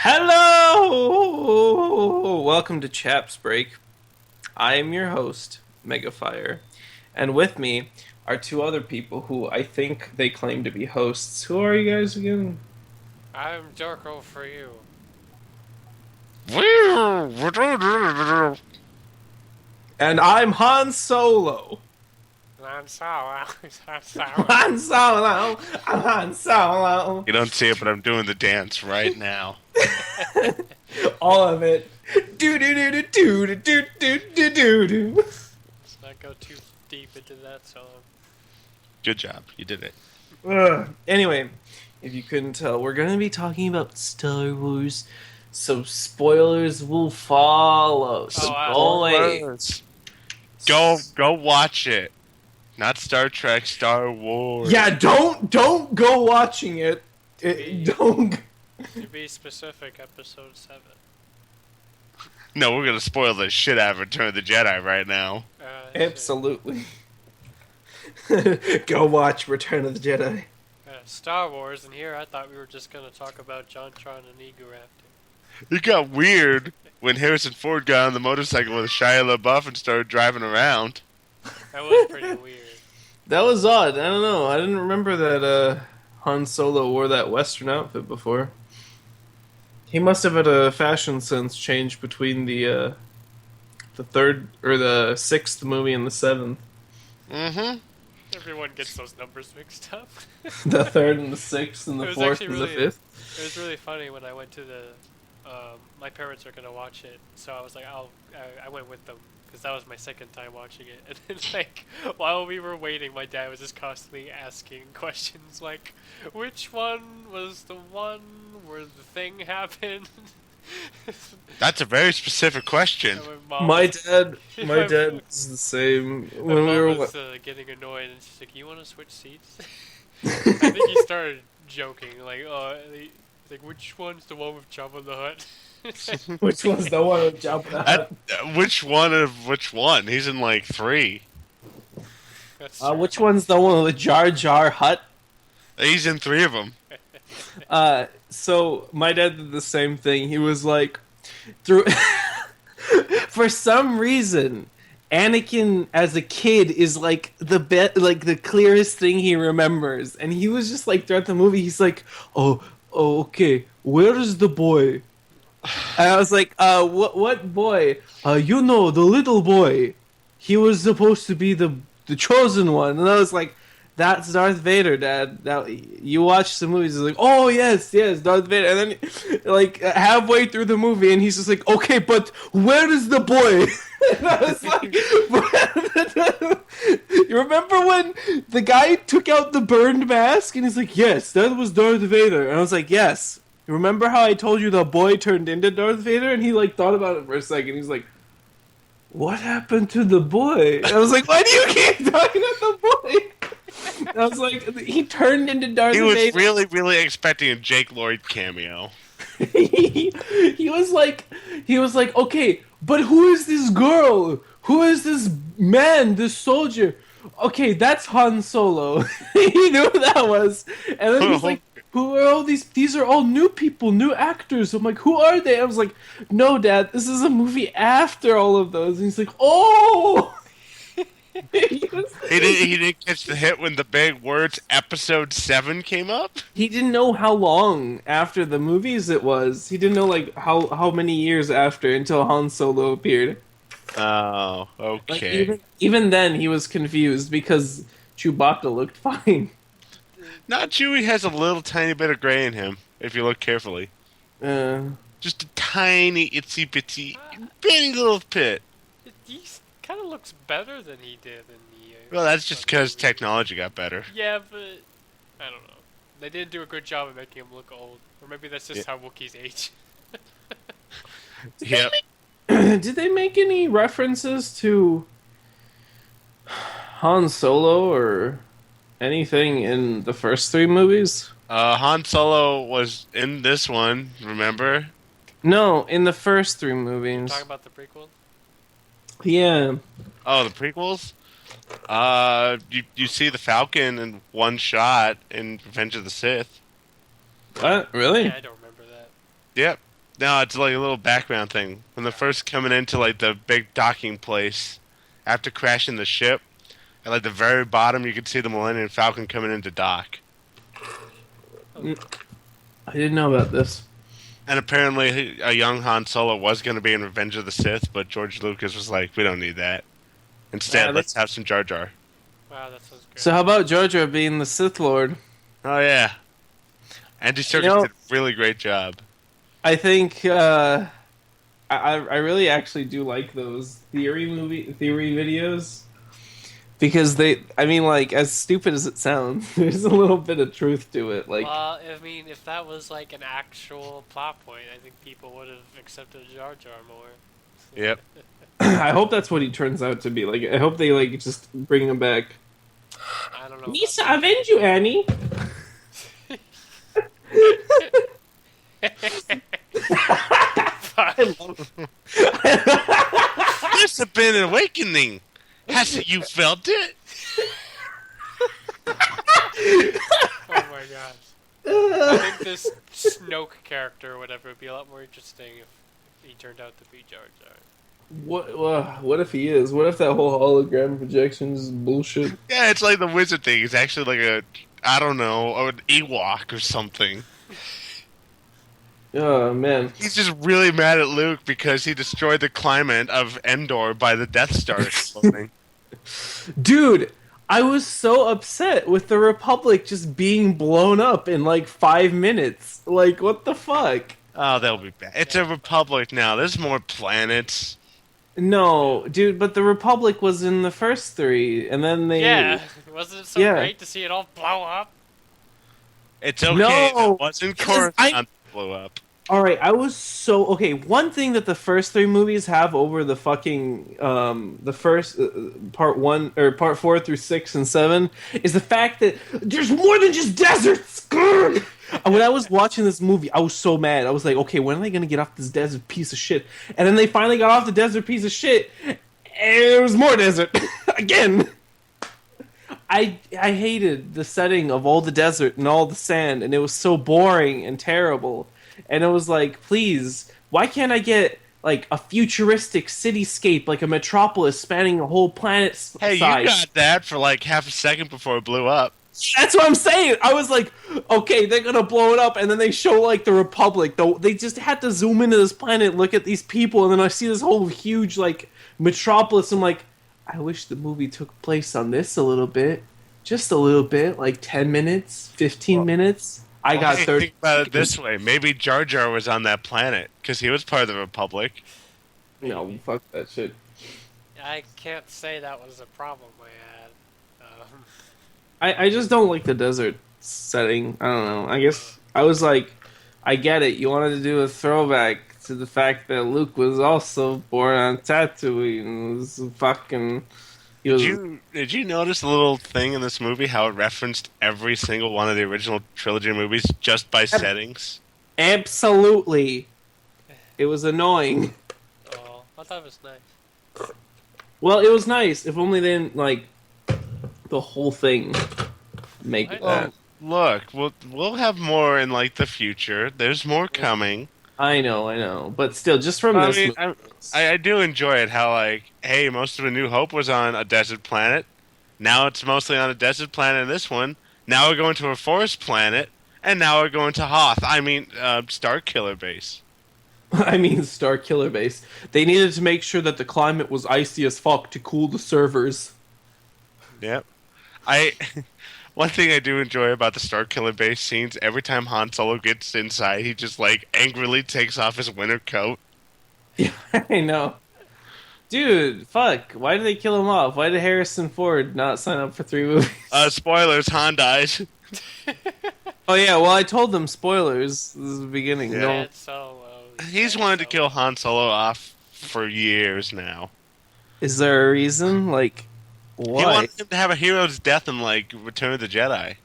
Hello! Welcome to Chax Break. I am your host, Megafire, and with me are two other people who I think they claim to be hosts. Who are you guys again? I'm Darko for you. And I'm Han Solo. I'm Solo. Han Solo. I'm Han Solo. You don't see it, but I'm doing the dance right now. All of it. Do do do do do do do do do do. Let's not go too deep into that song. Good job, you did it. Anyway, if you couldn't tell, we're going to be talking about Star Wars, so spoilers will follow. So Go watch it. Not Star Trek, Star Wars. Yeah, don't go watching it. Don't. To be specific, episode 7. No, we're gonna spoil the shit out of Return of the Jedi right now. Absolutely. Go watch Return of the Jedi. Star Wars, and here I thought we were just gonna talk about JonTron and Eager acting. It got weird when Harrison Ford got on the motorcycle with Shia LaBeouf and started driving around. That was pretty weird. That was odd. I don't know. I didn't remember that Han Solo wore that Western outfit before. He must have had a fashion sense change between the third or the sixth movie and the seventh. Mm-hmm. Everyone gets those numbers mixed up. The third and the sixth and the fourth and the fifth. It was really funny when I went to the. My parents are gonna watch it, so I was like, I went with them because that was my second time watching it. And then, like, while we were waiting, my dad was just constantly asking questions like, "Which one was the one where the thing happened?" That's a very specific question. My dad was the same when we were getting annoyed, and she's like, "You want to switch seats?" I think he started joking, like, "Oh, like which one's the one with Jabba the Hutt?" Which one's the one with Jabba the Hutt? Which one of which one? He's in like 3. Which one's the one with Jar Jar Hutt? He's in 3 of them. So my dad did the same thing. He was like, through for some reason, Anakin as a kid is like the clearest thing he remembers, and he was just like throughout the movie, he's like, oh, okay, where is the boy? And I was like, what boy? You know, the little boy. He was supposed to be the chosen one, and I was like, that's Darth Vader, Dad. Now you watch the movies, it's like, oh yes, Darth Vader. And then, like halfway through the movie, and he's just like, okay, but where is the boy? And I was like, you remember when the guy took out the burned mask, and he's like, yes, that was Darth Vader. And I was like, yes. You remember how I told you the boy turned into Darth Vader? And he like thought about it for a second. He's like, what happened to the boy? And I was like, why do you keep talking about the boy? I was like, he turned into Darth Vader. He was really expecting a Jake Lloyd cameo. he was like, okay, but who is this girl? Who is this man? This soldier? Okay, that's Han Solo. He knew who that was, and then he's like, who are all these? These are all new people, new actors. I'm like, who are they? I was like, no, Dad, this is a movie after all of those. And he's like, oh. He didn't catch the hit when the big words episode 7 came up? He didn't know how long after the movies it was. He didn't know like how many years after until Han Solo appeared. Oh, okay. Like, even then he was confused because Chewbacca looked fine. Not Chewie has a little tiny bit of gray in him, if you look carefully. Just a tiny itsy bitsy bitty little pit. He kind of looks better than he did in the... Well, that's just because technology got better. Yeah, but... I don't know. They didn't do a good job of making him look old. Or maybe that's just how Wookiees age. Yep. Did they make any references to Han Solo or anything in the first three movies? Han Solo was in this one, remember? No, in the first three You're talking movies. about the prequel? Yeah. Oh, the prequels? You see the Falcon in one shot in Revenge of the Sith. What? Yeah, Really? I don't remember that. Yep. No, it's like a little background thing. When they're first coming into like the big docking place after crashing the ship, at like the very bottom, you can see the Millennium Falcon coming into dock. Oh, Mm, I didn't know about this. And apparently, a young Han Solo was going to be in Revenge of the Sith, but George Lucas was like, "We don't need that. Instead, let's have some Jar Jar." wow, that sounds great. So how about Jar Jar being the Sith Lord? Oh yeah, Andy You Serkis know, did a really great job. I think I really actually do like those theory videos because I mean like as stupid as it sounds, there's a little bit of truth to it. Like Well, I mean, if that was like an actual plot point, I think people would have accepted Jar Jar more. Yep. I hope that's what he turns out to be. Like I hope they like just bring him back. I don't know. About Misa, that. avenge you, Annie. I love This has been an awakening. Hasn't you felt it? Oh my gosh. I think this Snoke character or whatever would be a lot more interesting if he turned out to be Jar Jar. what if he is? What if that whole hologram projection is bullshit? Yeah, it's like the wizard thing. It's actually like I don't know, an Ewok or something. Oh man. He's just really mad at Luke because he destroyed the climate of Endor by the Death Star exploding. Dude, I was so upset with the Republic just being blown up in like 5 minutes. Like, what the fuck? Oh, they'll be back. It's a republic now. There's more planets. No, dude, but the Republic was in the first three, and then they. Yeah, wasn't it so Yeah. great to see it all blow up? It's okay. No! It wasn't Because Coruscant that blew up. Alright, I was so. Okay, one thing that the first three movies have over the fucking. The first. Part one, or part 4 through 6 and 7, is the fact that there's more than just deserts! Grr! And when I was watching this movie, I was so mad. I was like, okay, when are they gonna get off this desert piece of shit? And then they finally got off the desert piece of shit, and it was more desert again. I hated the setting of all the desert and all the sand, and it was so boring and terrible. And it was like, please, why can't I get like a futuristic cityscape, like a metropolis spanning a whole planet's Hey, size? you got that for like half a second before it blew up. That's what I'm saying. I was like, okay, they're gonna blow it up, and then they show like the Republic. Though they just had to zoom into this planet, look at these people, and then I see this whole huge like metropolis. I'm like, I wish the movie took place on this a little bit, just a little bit, like 10 minutes, 15 minutes. I got Hey, 30. think about it this way. Maybe Jar Jar was on that planet because he was part of the Republic. No, fuck that shit. I can't say that was a problem I had. I just don't like the desert setting. I don't know. I guess I was like, I get it. You wanted to do a throwback to the fact that Luke was also born on Tatooine. It was fucking. He was, Did you notice the little thing in this movie how it referenced every single one of the original trilogy movies just by settings? absolutely. It was annoying. Oh, I thought it was nice. Well, it was nice. If only they didn't like the whole thing make What? that. Look, we'll have more in like the future. There's more coming. I know, but still, just from I this. mean, I do enjoy it how like, hey, most of A New Hope was on a desert planet. Now it's mostly on a desert planet in this one. Now we're going to a forest planet, and now we're going to Hoth. I mean, Star Killer Base. I mean, Star Killer Base. They needed to make sure that the climate was icy as fuck to cool the servers. Yep. I one thing I do enjoy about the Star Killer Base scenes, every time Han Solo gets inside, he just like angrily takes off his winter coat. Yeah, I know. Dude, fuck. Why did they kill him off? Why did Harrison Ford not sign up for 3 movies? Spoilers, Han dies. Oh, yeah, well, I told them spoilers. This is the beginning. Yeah. No. Han Solo. He's wanted to kill Han Solo off for years now. Is there a reason? Like, He Why? wanted him to have a hero's death in like Return of the Jedi,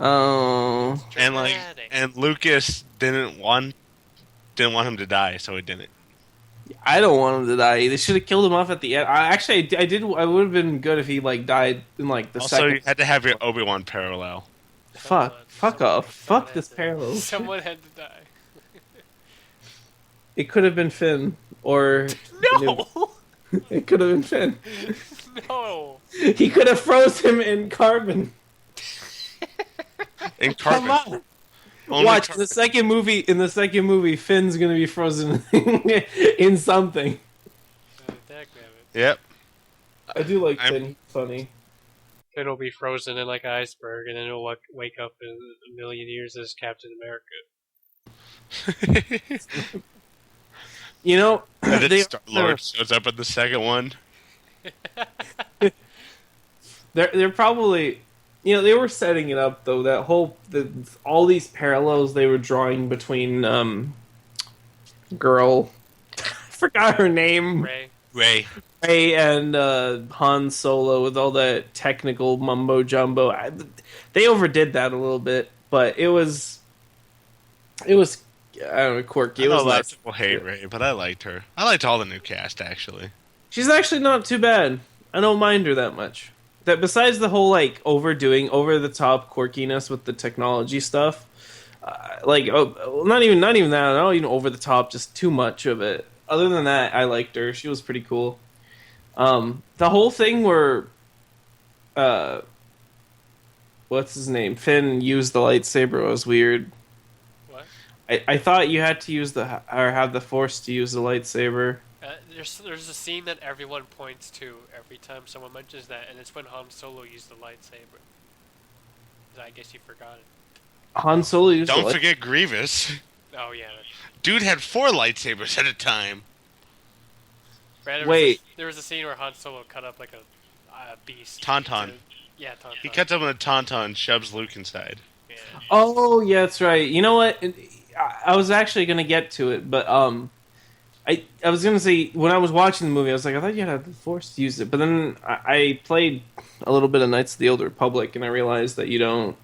Oh, and like Dramatic. and Lucas didn't want him to die, so he didn't. I don't want him to die. They should have killed him off at the end. I did. I would have been good if he like died in like the Also, second. you had to have your Obi-Wan parallel. Fuck off. Someone Fuck had this to- parallel. Someone had to die. It could have been Finn or No, it could have been Finn. no. He could have froze him in carbon. In Come carbon. on. Only Watch carbon. the second movie. In the second movie, Finn's gonna be frozen in something. Dagnabbit. Yep. I do like I'm- Finn. He's funny. It'll be frozen in like an iceberg, and then it'll wake up in a million years as Captain America. You know, And then they, Star-Lord shows up in the second one. they're probably, you know, they were setting it up though. That whole all these parallels they were drawing between girl, I forgot her name, Ray. Ray. Rey and Han Solo with all that technical mumbo jumbo. They overdid that a little bit, but it was I don't know, quirky. I It know was a lot nice. of people hate Ray, but I liked her. I liked all the new cast, actually. She's actually not too bad. I don't mind her that much. That besides the whole like overdoing, over the top quirkiness with the technology stuff, not even that. Not even over the top, just too much of it. Other than that, I liked her. She was pretty cool. The whole thing where, uh, what's his name? Finn used the lightsaber was weird. What? I thought you had to use or have the Force to use the lightsaber. There's a scene that everyone points to every time someone mentions that, and it's when Han Solo used the lightsaber. I guess you forgot it. Han Solo used Don't the forget Grievous. Oh yeah. Dude had 4 lightsabers at a time. Right, Wait. There was a scene where Han Solo cut up like a beast. Tauntaun. Yeah, Tauntaun. He cuts up in a tauntaun and shoves Luke inside. Yeah. Oh, yeah, that's right. You know what? I was actually gonna get to it, but I was gonna say when I was watching the movie, I was like, I thought you had the Force to use it, but then I played a little bit of Knights of the Old Republic, and I realized that you don't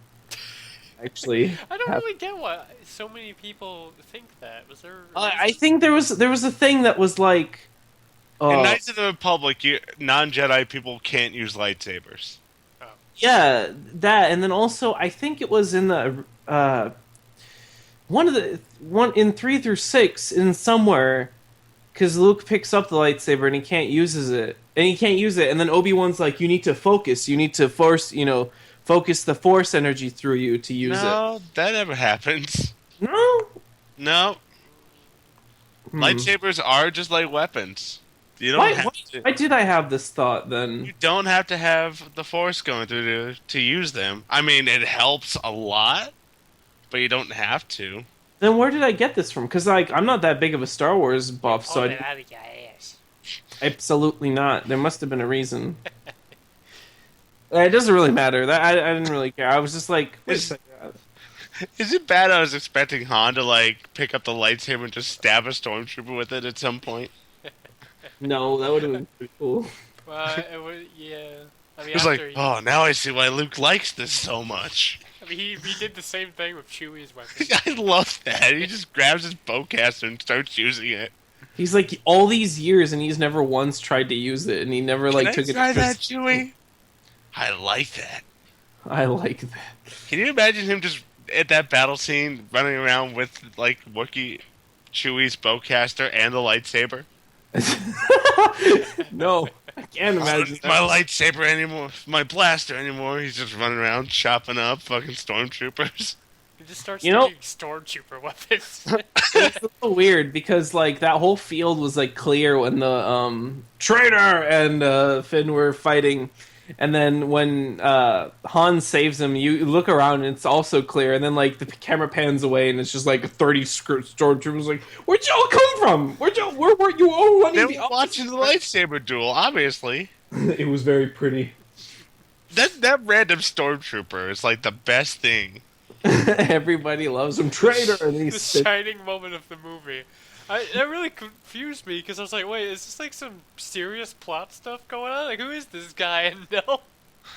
actually. I don't have- really get why so many people think that. Was there? I think there was a thing that was like. In Knights of the Republic, non-Jedi people can't use lightsabers. Yeah, that, and then also I think it was in the one in 3 through 6 in somewhere, because Luke picks up the lightsaber and he can't use it, and then Obi-Wan's like, you need to focus, you need to focus the Force energy through you to use No, that never happens. it. No, No, lightsabers are just like weapons. You don't Why, have why, to. why did I have this thought then? You don't have to have the Force going through to use them. I mean, it helps a lot, but you don't have to. Then where did I get this from? Because like I'm not that big of a Star Wars buff, so Pull it I out of your ass. absolutely not. There must have been a reason. It doesn't really matter. That I didn't really care. I was just like, wait a second. Is it bad I was expecting Han to, like, pick up the lightsaber and just stab a stormtrooper with it at some point? No, that would have been pretty cool. Well, it would, yeah. I mean, It was like, after oh, now I see why Luke likes this so much. I mean, he did the same thing with Chewie's weapon. I love that. He just grabs his bowcaster and starts using it. He's like all these years and he's never once tried to use it, and he never like Can took I it. try that, Chewie? I like that. I like that. Can you imagine him just at that battle scene running around with, like, Wookiee Chewie's bowcaster and the lightsaber? No, I can't imagine. My lightsaber anymore, my blaster anymore. He's just running around chopping up fucking stormtroopers. He just starts You know- taking stormtrooper weapons. It's a little weird because like that whole field was like clear when the traitor and Finn were fighting, and then when Han saves him, you look around and it's also clear, and then like the camera pans away and it's just like 30 stormtroopers. Like, where'd y'all come from? Where were you all running? They the were watching the lightsaber duel, obviously. It was very pretty. That random stormtrooper is like the best thing. Everybody loves him, traitor, and the he's shining moment of the movie. That really confused me because I was like, wait, is this like some serious plot stuff going on? Like, who is this guy? And no,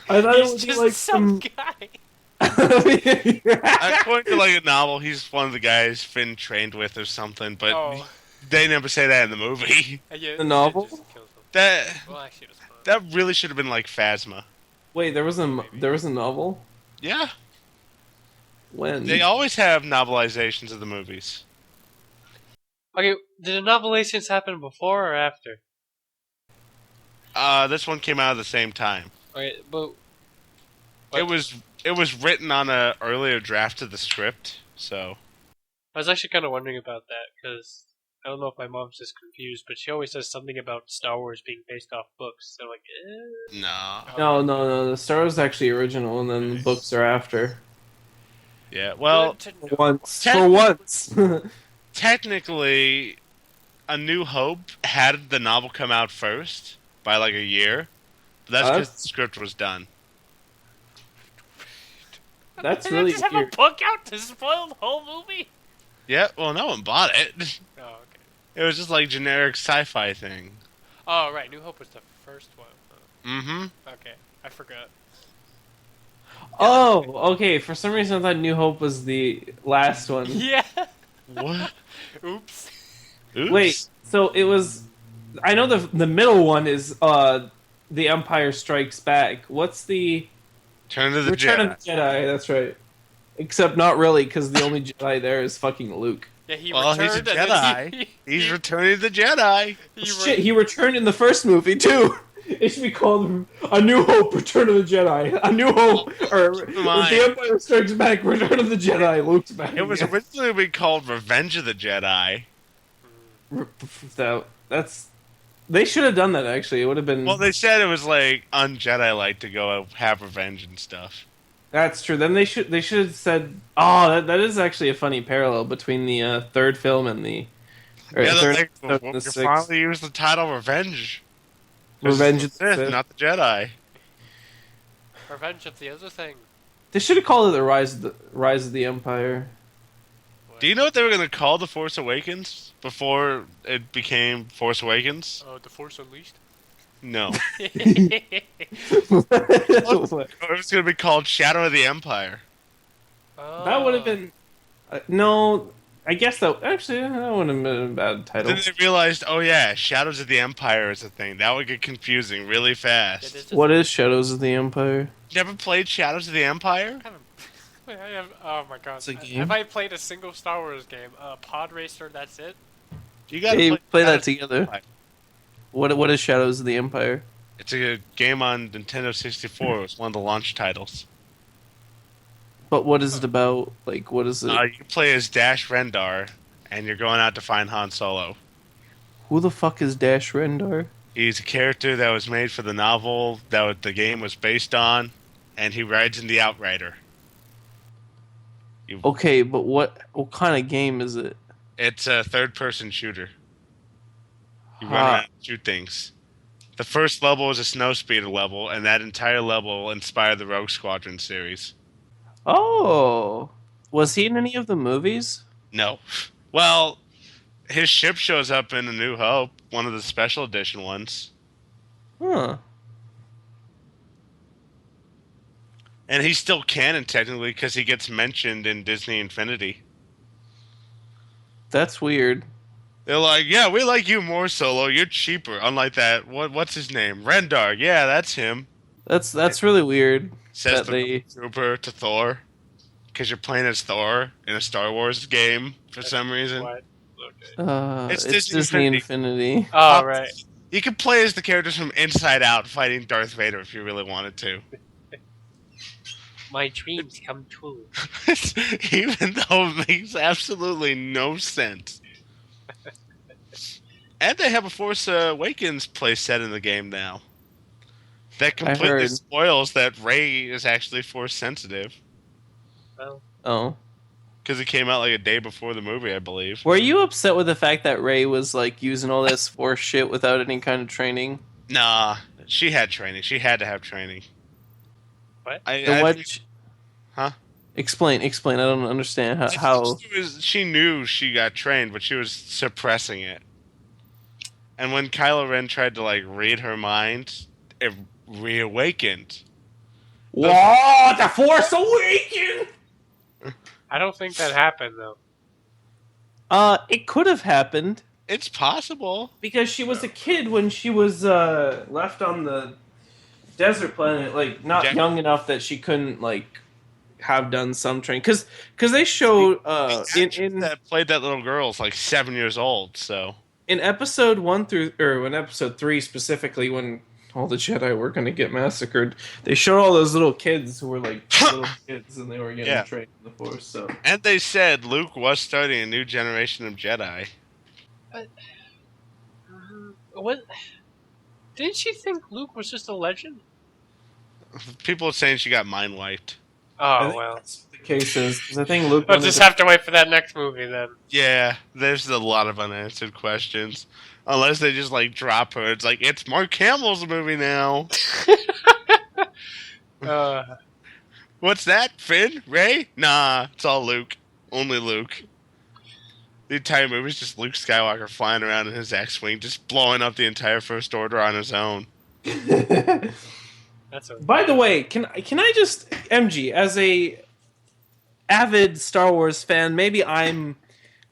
I thought it he's would be just like some some. guy. According to like a novel, he's one of the guys Finn trained with or something, but Oh, they never say that in the movie. yeah, The Finn just novel? kills him. That Well, actually, it was fun. that really should have been like Phasma. Wait, Maybe. there was a novel. Yeah, they When? always have novelizations of the movies. Okay, did the novelations happen before or after? This one came out at the same time. Okay, but It what? was written on a earlier draft of the script, so I was actually kind of wondering about that because I don't know if my mom's just confused, but she always says something about Star Wars being based off books. So I'm like, no. No, no, no. The Star Wars is actually original, and then the books are after. Yeah, well, Good to For know. once. Technically- For once. technically, A New Hope had the novel come out first by like a year, but that's because the script was done. That's Did really they just have a weird. book out to spoil the whole movie? Yeah, well, no one bought it. Oh, okay. It was just like generic sci-fi thing. Oh, right. New Hope was the first one. Mm-hmm. Okay, I forgot. Oh, okay. For some reason, I thought New Hope was the last one. Yeah. What? Oops. Oops. Wait, so it was. I know the middle one is The Empire Strikes Back. What's the Turn to the Return Jedi. of the Jedi? That's right. Except not really, because the only Jedi there is fucking Luke. Yeah, he Well, he's a returned. and then Jedi. He's returning the Jedi. Shit, he returned in the first movie too. It should be called A New Hope, Return of the Jedi. A New Hope, or mind. The Empire Strikes Back, Return of the Jedi. Luke's back. It was originally be called Revenge of the Jedi. That's. They should have done that. Actually, it would have been. Well, they said it was like un-Jedi-like to go have revenge and stuff. That's true. Then they should have said. Oh, that is actually a funny parallel between the third film and the. Or Yeah, third they episode and the sixth. finally used the title Revenge. 'Cause Revenge it's of the Sith. not the Jedi. Revenge of the other thing. They should have called it the Rise of the Empire. Do you know what they were going to call The Force Awakens before it became Force Awakens? Oh, the Force Unleashed. No. What? It was going to be called Shadow of the Empire. That would have been. No, I guess that wouldn't have been a bad title. Then they realized, oh yeah, Shadows of the Empire is a thing. That would get confusing really fast. What is Shadows of the Empire? Never played Shadows of the Empire? Oh my god. It's a game? Have I played a single Star Wars game? Pod Racer, that's it? You gotta Hey, play that Shadows of the together. Empire. What is Shadows of the Empire? It's a game on Nintendo 64. It was one of the launch titles. But what is it about? Like, what is it? You play as Dash Rendar, and you're going out to find Han Solo. Who the fuck is Dash Rendar? He's a character that was made for the novel that the game was based on, and he rides in the Outrider. Okay, but what kind of game is it? It's a third-person shooter. You run Huh. around and shoot things. The first level is a snowspeeder level, and that entire level inspired the Rogue Squadron series. Oh, was he in any of the movies? No. Well, his ship shows up in A New Hope, one of the special edition ones. Huh. And he's still canon, technically, because he gets mentioned in Disney Infinity. That's weird. They're like, yeah, we like you more, Solo. You're cheaper. Unlike that, what's his name? Rendar. Yeah, that's him. That's really weird. Says That the they- trooper to Thor. Because you're playing as Thor in a Star Wars game for some reason. What? Okay. It's It's Disney, Disney Infinity. Oh, right. You could play as the characters from Inside Out fighting Darth Vader if you really wanted to. My dreams come true. Even though it makes absolutely no sense. And they have a Force Awakens playset in the game now. That completely heard. spoils that Rey is actually Force sensitive. Well, Oh, Because it came out like a day before the movie, I believe. were you upset with the fact that Rey was like using all this Force shit without any kind of training? Nah, she had training. She had to have training. What? I, Then I why think- did she, Huh? Explain, explain. I don't understand I think how. she knew she got trained, but she was suppressing it. And when Kylo Ren tried to like read her mind, it reawakened. Those Whoa, the Force Awakens! I don't think that happened though. It could have happened it's possible. because she was a kid when she was left on the desert planet, like not Jack, young enough that she couldn't like have done some training. Because they the, showed the actress that played that little girl is like 7 years old. So in episode 1 through or in episode 3 specifically when all the Jedi were going to get massacred, they showed all those little kids who were like little kids and they were getting yeah, trained in the Force. So and they said Luke was starting a new generation of Jedi. But, what? Didn't she think Luke was just a legend? People are saying she got mind wiped. I Oh think well. that's what the case is because I think Luke I'll wanted just to. have to wait for that next movie then. Yeah, there's a lot of unanswered questions. Unless they just like drop her, it's like it's Mark Hamill's movie now. Uh, What's that? Finn? Ray? Nah, it's all Luke. Only Luke. The entire movie is just Luke Skywalker flying around in his X-wing, just blowing up the entire First Order on his own. that's a By the way, can I just MG as a avid Star Wars fan, maybe I'm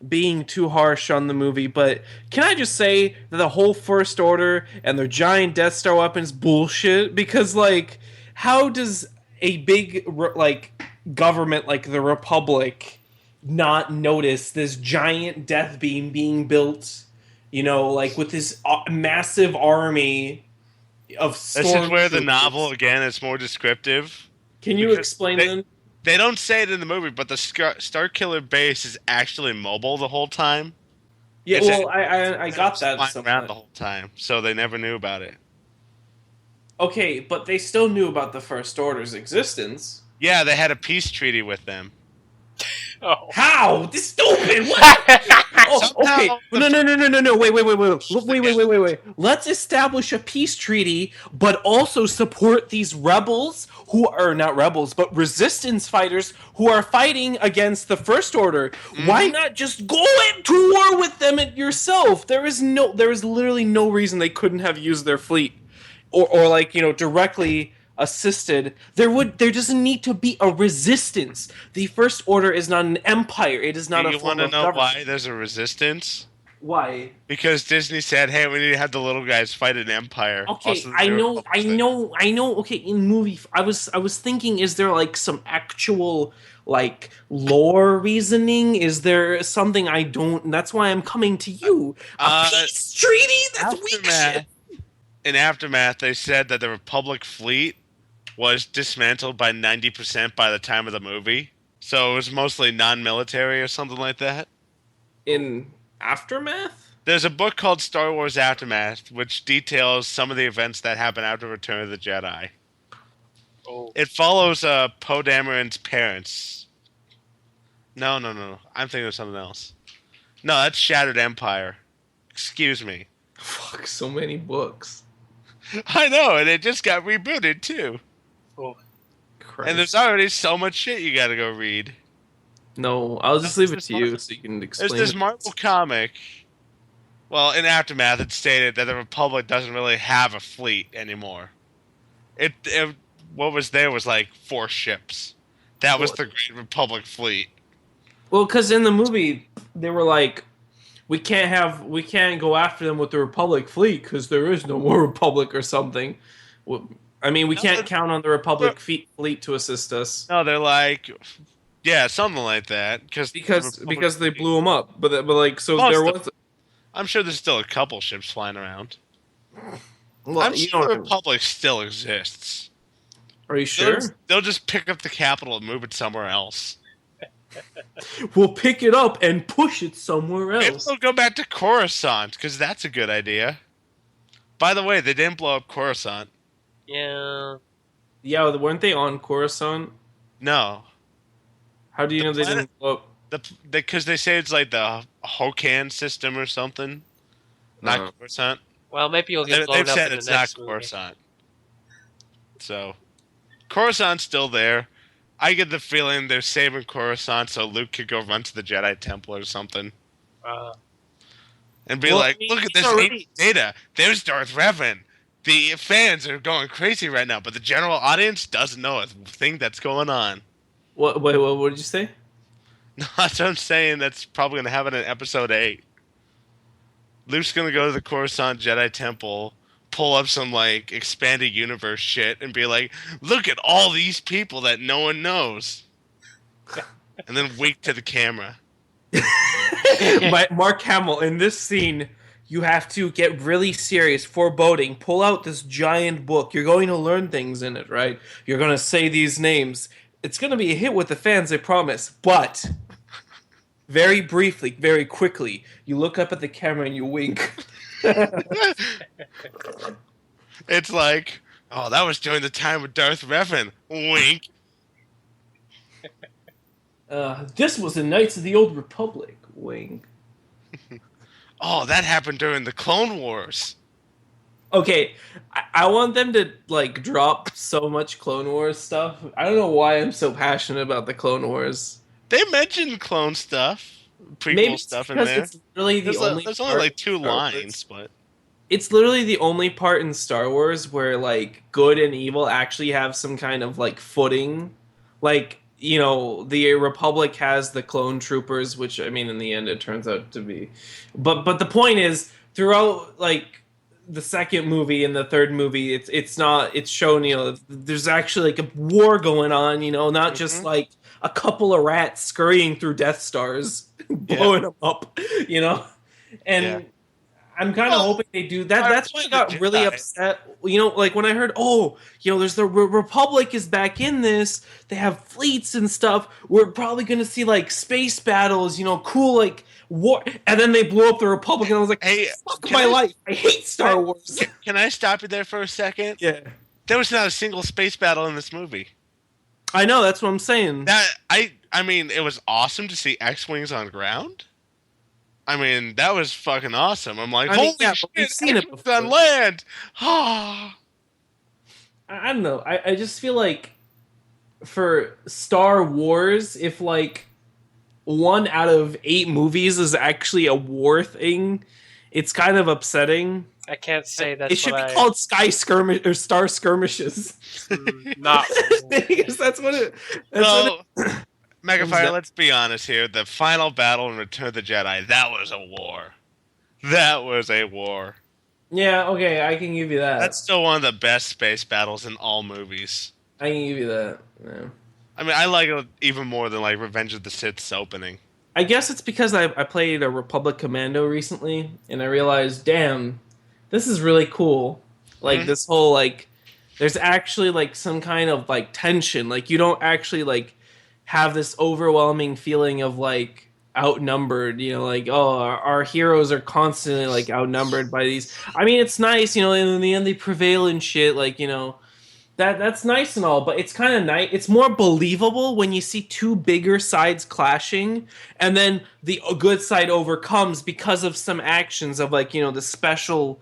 being too harsh on the movie, but can I just say that the whole First Order and their giant Death Star weapons bullshit? Because like, how does a big like government like the Republic not notice this giant death beam being built? You know, like with this massive army of This is where the stormtroopers. novel again is more descriptive Can you because explain they them? they don't say it in the movie, but the Starkiller base is actually mobile the whole time. Yeah, It's well, I got that flying around somewhat. the whole time, so they never knew about it. Okay, but they still knew about the First Order's existence. Yeah, they had a peace treaty with them. oh. How? This stupid. What? Oh, okay. Somehow the No. first Wait. Let's establish a peace treaty, but also support these rebels who are not rebels, but resistance fighters who are fighting against the First Order. Why Mhm. not just go into war with them yourself? There is literally no reason they couldn't have used their fleet, or like directly assisted. There doesn't need to be a resistance. The First Order is not an empire. It is Do not a you want form to of know why government. there's a resistance? Why? Because Disney said, "Hey, we need to have the little guys fight an empire." Okay, Also, I they were know, I published it. know, I know. Okay, in movie, I was thinking, is there like some actual like lore reasoning? Is there something I don't? That's why I'm coming to you. A Uh, peace treaty? That's weak shit. aftermath. In aftermath, they said that the Republic fleet was dismantled by 90% by the time of the movie, so it was mostly non-military or something like that. In aftermath. There's a book called Star Wars Aftermath, which details some of the events that happen after Return of the Jedi. oh. It follows Poe Dameron's parents. No. I'm thinking of something else. No, that's Shattered Empire. Excuse me. Fuck, so many books. I know, and it just got rebooted too. Oh. And there's Christ. already so much shit you gotta go read. No, I'll just leave There's it this, to you so you can there's explain this it. Marvel comic. Well, in Aftermath, it stated that the Republic doesn't really have a fleet anymore. It what was there was like 4 ships. That was Well, the Great Republic fleet. because in the movie they were like, we can't go after them with the Republic fleet because there is no more Republic or something. Well, I mean, we No, can't count on the Republic fleet to assist us no, they're like, yeah, something like that. Because the Republic because they fleet, blew them up. But like, so there most of, was. I'm sure there's still a couple ships flying around. Well, I'm you sure the know, Republic still exists. are you sure? They'll just pick up the capital and move it somewhere else. We'll pick it up and push it somewhere Maybe else. they'll go back to Coruscant because that's a good idea. By the way, they didn't blow up Coruscant. Yeah. Yeah, weren't they on Coruscant? No, How do you the know they planet didn't blow up? because they say it's like the Hokan system or something, not Uh, Coruscant. Well, maybe you'll get blown They've up said in the it's not next movie. Coruscant. So Coruscant's still there. I get the feeling they're saving Coruscant so Luke could go run to the Jedi Temple or something Uh, and be Well, I like, mean, "Look at he's this ancient already. data. There's Darth Revan." The fans are going crazy right now, but the general audience doesn't know a thing that's going on. What? Wait, what did you say? No, that's what I'm saying. That's probably going to happen in Episode 8. Luke's going to go to the Coruscant Jedi Temple, pull up some like expanded universe shit, and be like, "Look at all these people that no one knows," and then wink to the camera. But Mark Hamill, in this scene, you have to get really serious, foreboding. Pull out this giant book. You're going to learn things in it, right? You're going to say these names. It's going to be a hit with the fans, I promise. But very briefly, very quickly, you look up at the camera and you wink. It's like, oh, that was during the time with Darth Revan. Wink. This was the Knights of the Old Republic. Wink. Oh, that happened during the Clone Wars. Okay, I want them to like drop so much Clone Wars stuff. I don't know why I'm so passionate about the Clone Wars. They mentioned clone stuff, Maybe prequel it's stuff in because there. it's literally the only There's only part like in two Star lines, Wars. but It's literally the only part in Star Wars where like good and evil actually have some kind of like footing. Like, the Republic has the clone troopers, which I mean in the end it turns out to be. But the point is throughout like the second movie and the third movie it's not it's shown, there's actually like a war going on, not just hmm like a couple of rats scurrying through Death Stars yeah, blowing them up, you know? yeah. And I'm kind of Well, hoping they do that. I That's why I mentioned the got really Jedi. upset. Like when I heard, oh, there's the Republic is back in this. They have fleets and stuff. We're probably gonna see like space battles. Cool like war. And then they blew up the Republic, and I was like, Hey, fuck can my I life. I hate Star Wars. can I stop you there for a second? Yeah, There was not a single space battle in this movie. I know. That's what I'm saying. I mean, it was awesome to see X-wings on ground. I mean, that was fucking awesome. I'm like, I mean, holy yeah, but we've shit, seen it X-wings on before. land. Ah. I don't know. I just feel like for Star Wars, if like 1 out of 8 movies is actually a war thing, it's kind of upsetting. I can't say It that's should what be I. called Sky Skirmish or Star Skirmishes. Not. Because that's what it. That's No, what Megafire, let's be honest here. The final battle in Return of the Jedi, that was a war. That was a war. Yeah. Okay, I can give you that. That's still one of the best space battles in all movies. I can give you that. Yeah. I mean, I like it even more than like Revenge of the Sith's opening. I guess it's because I played a Republic Commando recently, and I realized, damn, this is really cool. Like Mhm. this whole like, there's actually like some kind of like tension. Like you don't actually like have this overwhelming feeling of like outnumbered. Like oh, our heroes are constantly like outnumbered by these. I mean, it's nice, and in the end they prevail and shit. Like that's nice and all, but it's kind of nice. It's more believable when you see two bigger sides clashing, and then the good side overcomes because of some actions of like the special,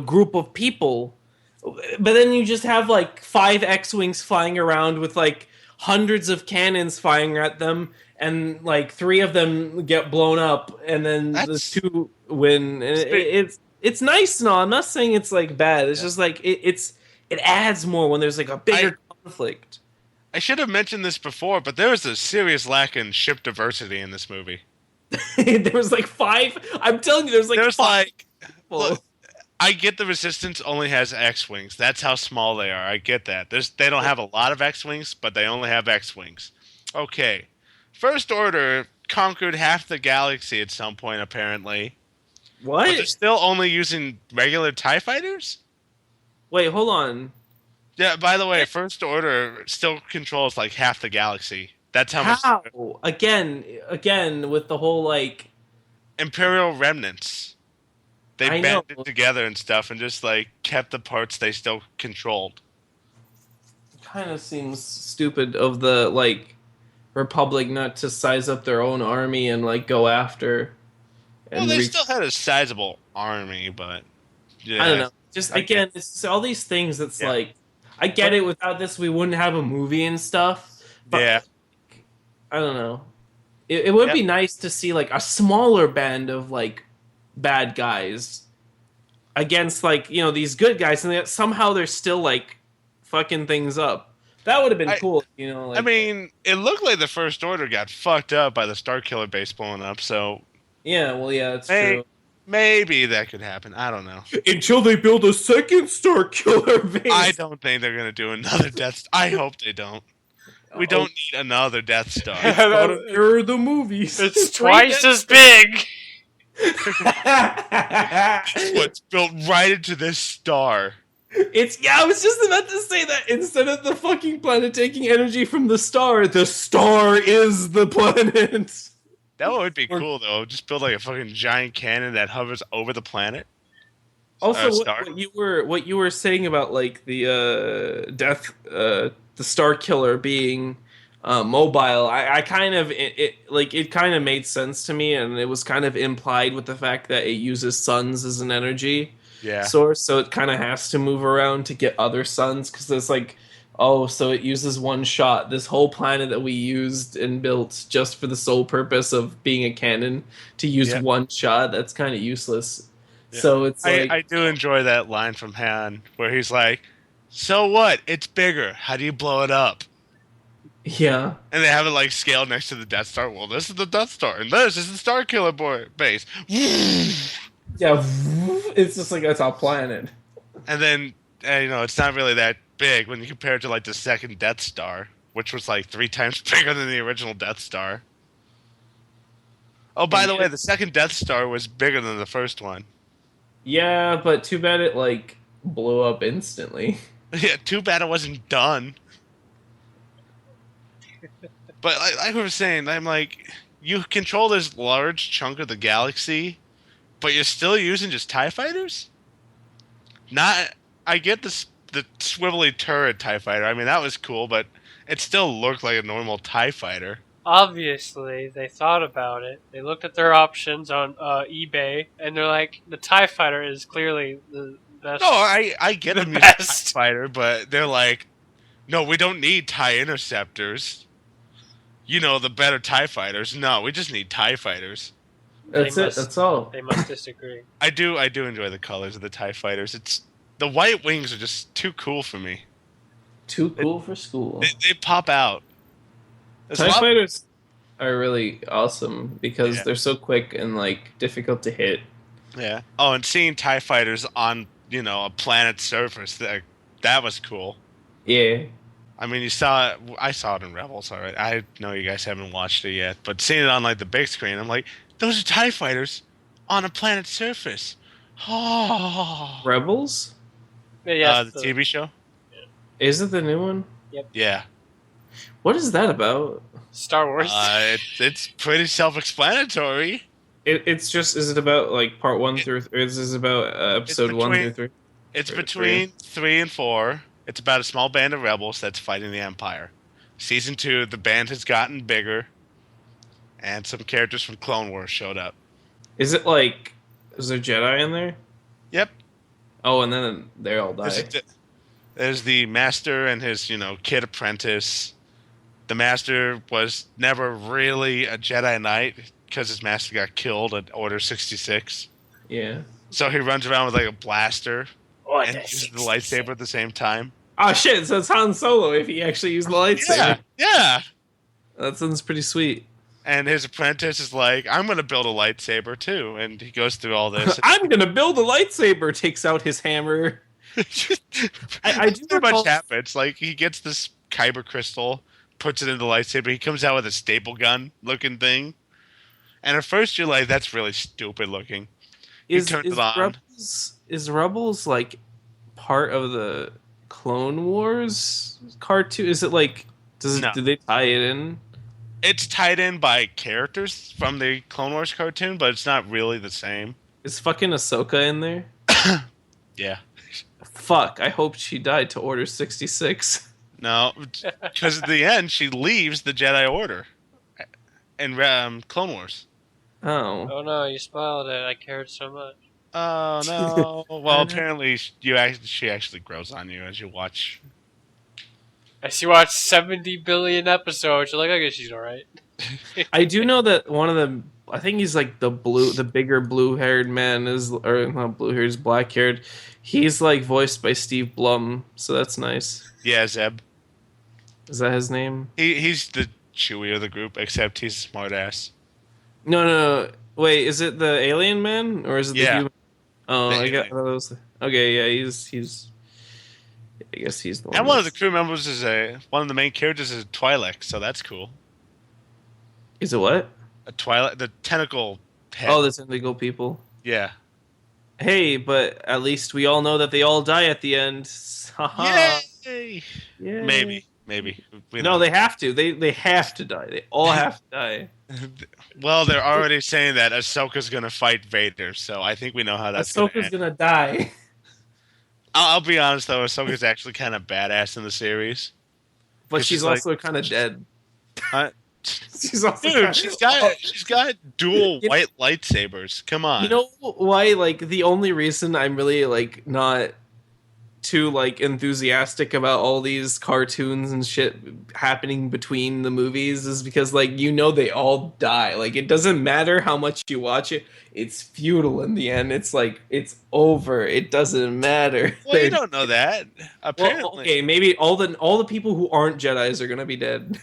group of people. But then you just have like 5 X-wings flying around with like hundreds of cannons firing at them, and like 3 of them get blown up, and then the That's 2 win. And it's nice and all. I'm not saying it's like bad. It's just like it adds more when there's like a bigger conflict. I should have mentioned this before, but there was a serious lack in ship diversity in this movie. There was like 5. I'm telling you, there's like There's 5 like, people. look, I get the Resistance only has X-wings. That's how small they are. I get that. They don't have a lot of X-wings, but they only have X-wings. Okay, First Order conquered half the galaxy at some point, apparently, but they're What? still only using regular TIE fighters. Wait, hold on. Yeah. By the way, First Order still controls like half the galaxy. That's how much How? Again, with the whole like, Imperial remnants. They I know. banded together and stuff, and just like kept the parts they still controlled. Kind of seems stupid of the like Republic not to size up their own army and like go after Well, and they reach. still had a sizable army, but I don't yeah, know. Just I get. again, it's all these things that's Yeah. like I get But it. Without this, we wouldn't have a movie and stuff. Yeah. But I don't know. It would Yep. be nice to see like a smaller band of like bad guys against like these good guys, and somehow they're still like fucking things up. That would have been I cool, I like mean, it looked like the First Order got fucked up by the Star Killer base blowing up, so yeah, well, yeah, that's may, true. maybe that could happen. I don't know. Until they build a second Star Killer I base. don't think they're gonna do another Death. I hope they don't. We Oh, don't need another Death Star. it's not a mirror of the movies. It's Great. twice as big. This one's built right into this star. I was just about to say that instead of the fucking planet taking energy from the star is the planet. That would be Or- cool though. Just build like a fucking giant cannon that hovers over the planet. Also, Star. what you were saying about like the the Star Killer being mobile, I kind of it kind of made sense to me, and it was kind of implied with the fact that it uses suns as an energy Yeah. source, so it kind of has to move around to get other suns because it's like, oh, so it uses one shot. This whole planet that we used and built just for the sole purpose of being a cannon to use Yeah. one shot, that's kind of useless. Yeah. So it's like, I do enjoy that line from Han where he's like, "So what? It's bigger. How do you blow it up?" yeah. And they have it like scaled next to the Death Star. Well, this is the Death Star, and this is the Star Killer base. Yeah, it's just like it's a planet. And then it's not really that big when you compare it to like the second Death Star, which was like 3 times bigger than the original Death Star. Oh, by the way, the second Death Star was bigger than the first one. Yeah, but too bad it like blew up instantly. Yeah, too bad it wasn't done. But like we were saying, I'm like, you control this large chunk of the galaxy, but you're still using just TIE fighters? Not, I get the swivelly turret TIE fighter. I mean, that was cool, but it still looked like a normal TIE fighter. Obviously, they thought about it. They looked at their options on eBay, and they're like, the TIE Fighter is clearly the best. No, I get The them using TIE best. fighter, but they're like, no, we don't need TIE interceptors. The better TIE fighters. No, we just need TIE fighters. That's They it. must- That's all. They must disagree. I do enjoy the colors of the TIE fighters. It's the white wings are just too cool for me. Too cool for school. They pop out. There's a TIE lot- fighters are really awesome because Yeah. they're so quick and like difficult to hit. Yeah. Oh, and seeing TIE fighters on, a planet's surface, that was cool. Yeah. I mean, I saw it in Rebels, alright. I know you guys haven't watched it yet, but seeing it on like the big screen, I'm like, those are TIE fighters on a planet's surface. Oh. Rebels? But yes, The TV show? Is it the new one? Yeah. What is that about? Star Wars. It's pretty self-explanatory. It's just, is it about like part one through, or is this about episode one between- through three? It's Or between 3 and 4. It's about a small band of rebels that's fighting the Empire. Season 2, the band has gotten bigger, and some characters from Clone Wars showed up. Is it like, is there Jedi in there? Yep. Oh, and then they all die. There's the Master and his, kid apprentice. The Master was never really a Jedi Knight because his Master got killed at Order 66. Yeah. So he runs around with like a blaster What and uses the lightsaber at the same time. Oh shit, so it's Han Solo if he actually used the lightsaber. Yeah. That sounds pretty sweet. And his apprentice is like, I'm going to build a lightsaber too. And he goes through all this. I'm gonna build a lightsaber, takes out his hammer. I do Too recall- much happens. Like, he gets this kyber crystal, puts it in the lightsaber. He comes out with a staple gun looking thing. And at first you're like, that's really stupid looking. He turns it on. Is Rebels like part of the Clone Wars cartoon? Is it like No. do they tie it in? It's tied in by characters from the Clone Wars cartoon, but it's not really the same. Is fucking Ahsoka in there? Yeah. Fuck, I hope she died to Order 66. No, because at the end, she leaves the Jedi Order in Clone Wars. Oh. Oh no, you spoiled it. I cared so much. Oh, no. Well, apparently she actually grows on you as you watch. She watched 70 billion episodes. You're like, I guess she's alright. I do know that one of the, I think he's like the bigger blue-haired man is, or not blue-haired, he's black-haired. He's like voiced by Steve Blum, so that's nice. Yeah, Zeb. Is that his name? He's the Chewie of the group, except he's a smartass. No, no, no. Wait, is it the alien man or is it the Yeah, human? Oh, the I got alien. those. Okay, yeah, he's. I guess he's the one And one of the that's. crew members is one of the main characters is a Twi'lek, so that's cool. Is it what? A Twi'lek, the tentacle head. Oh, that's illegal people. Yeah. Hey, but at least we all know that they all die at the end. Haha. Yay! Yay. Maybe. We No, know. they have to. They have to die. They all have to die. Well, they're already saying that Ahsoka's gonna fight Vader, so I think we know how that's gonna Ahsoka's end. gonna die. I'll be honest though, Ahsoka's actually kind of badass in the series. But 'Cause she's she's like, also kind of dead. huh? She's also Dude, kind she's got dual You- white lightsabers. Come You on. know why? Like the only reason I'm really like not too like enthusiastic about all these cartoons and shit happening between the movies is because like they all die. Like it doesn't matter how much you watch it, it's futile in the end. It's like it's over. It doesn't matter. Well, you don't know that. Well, Apparently. okay, maybe all the people who aren't Jedi's are gonna be dead.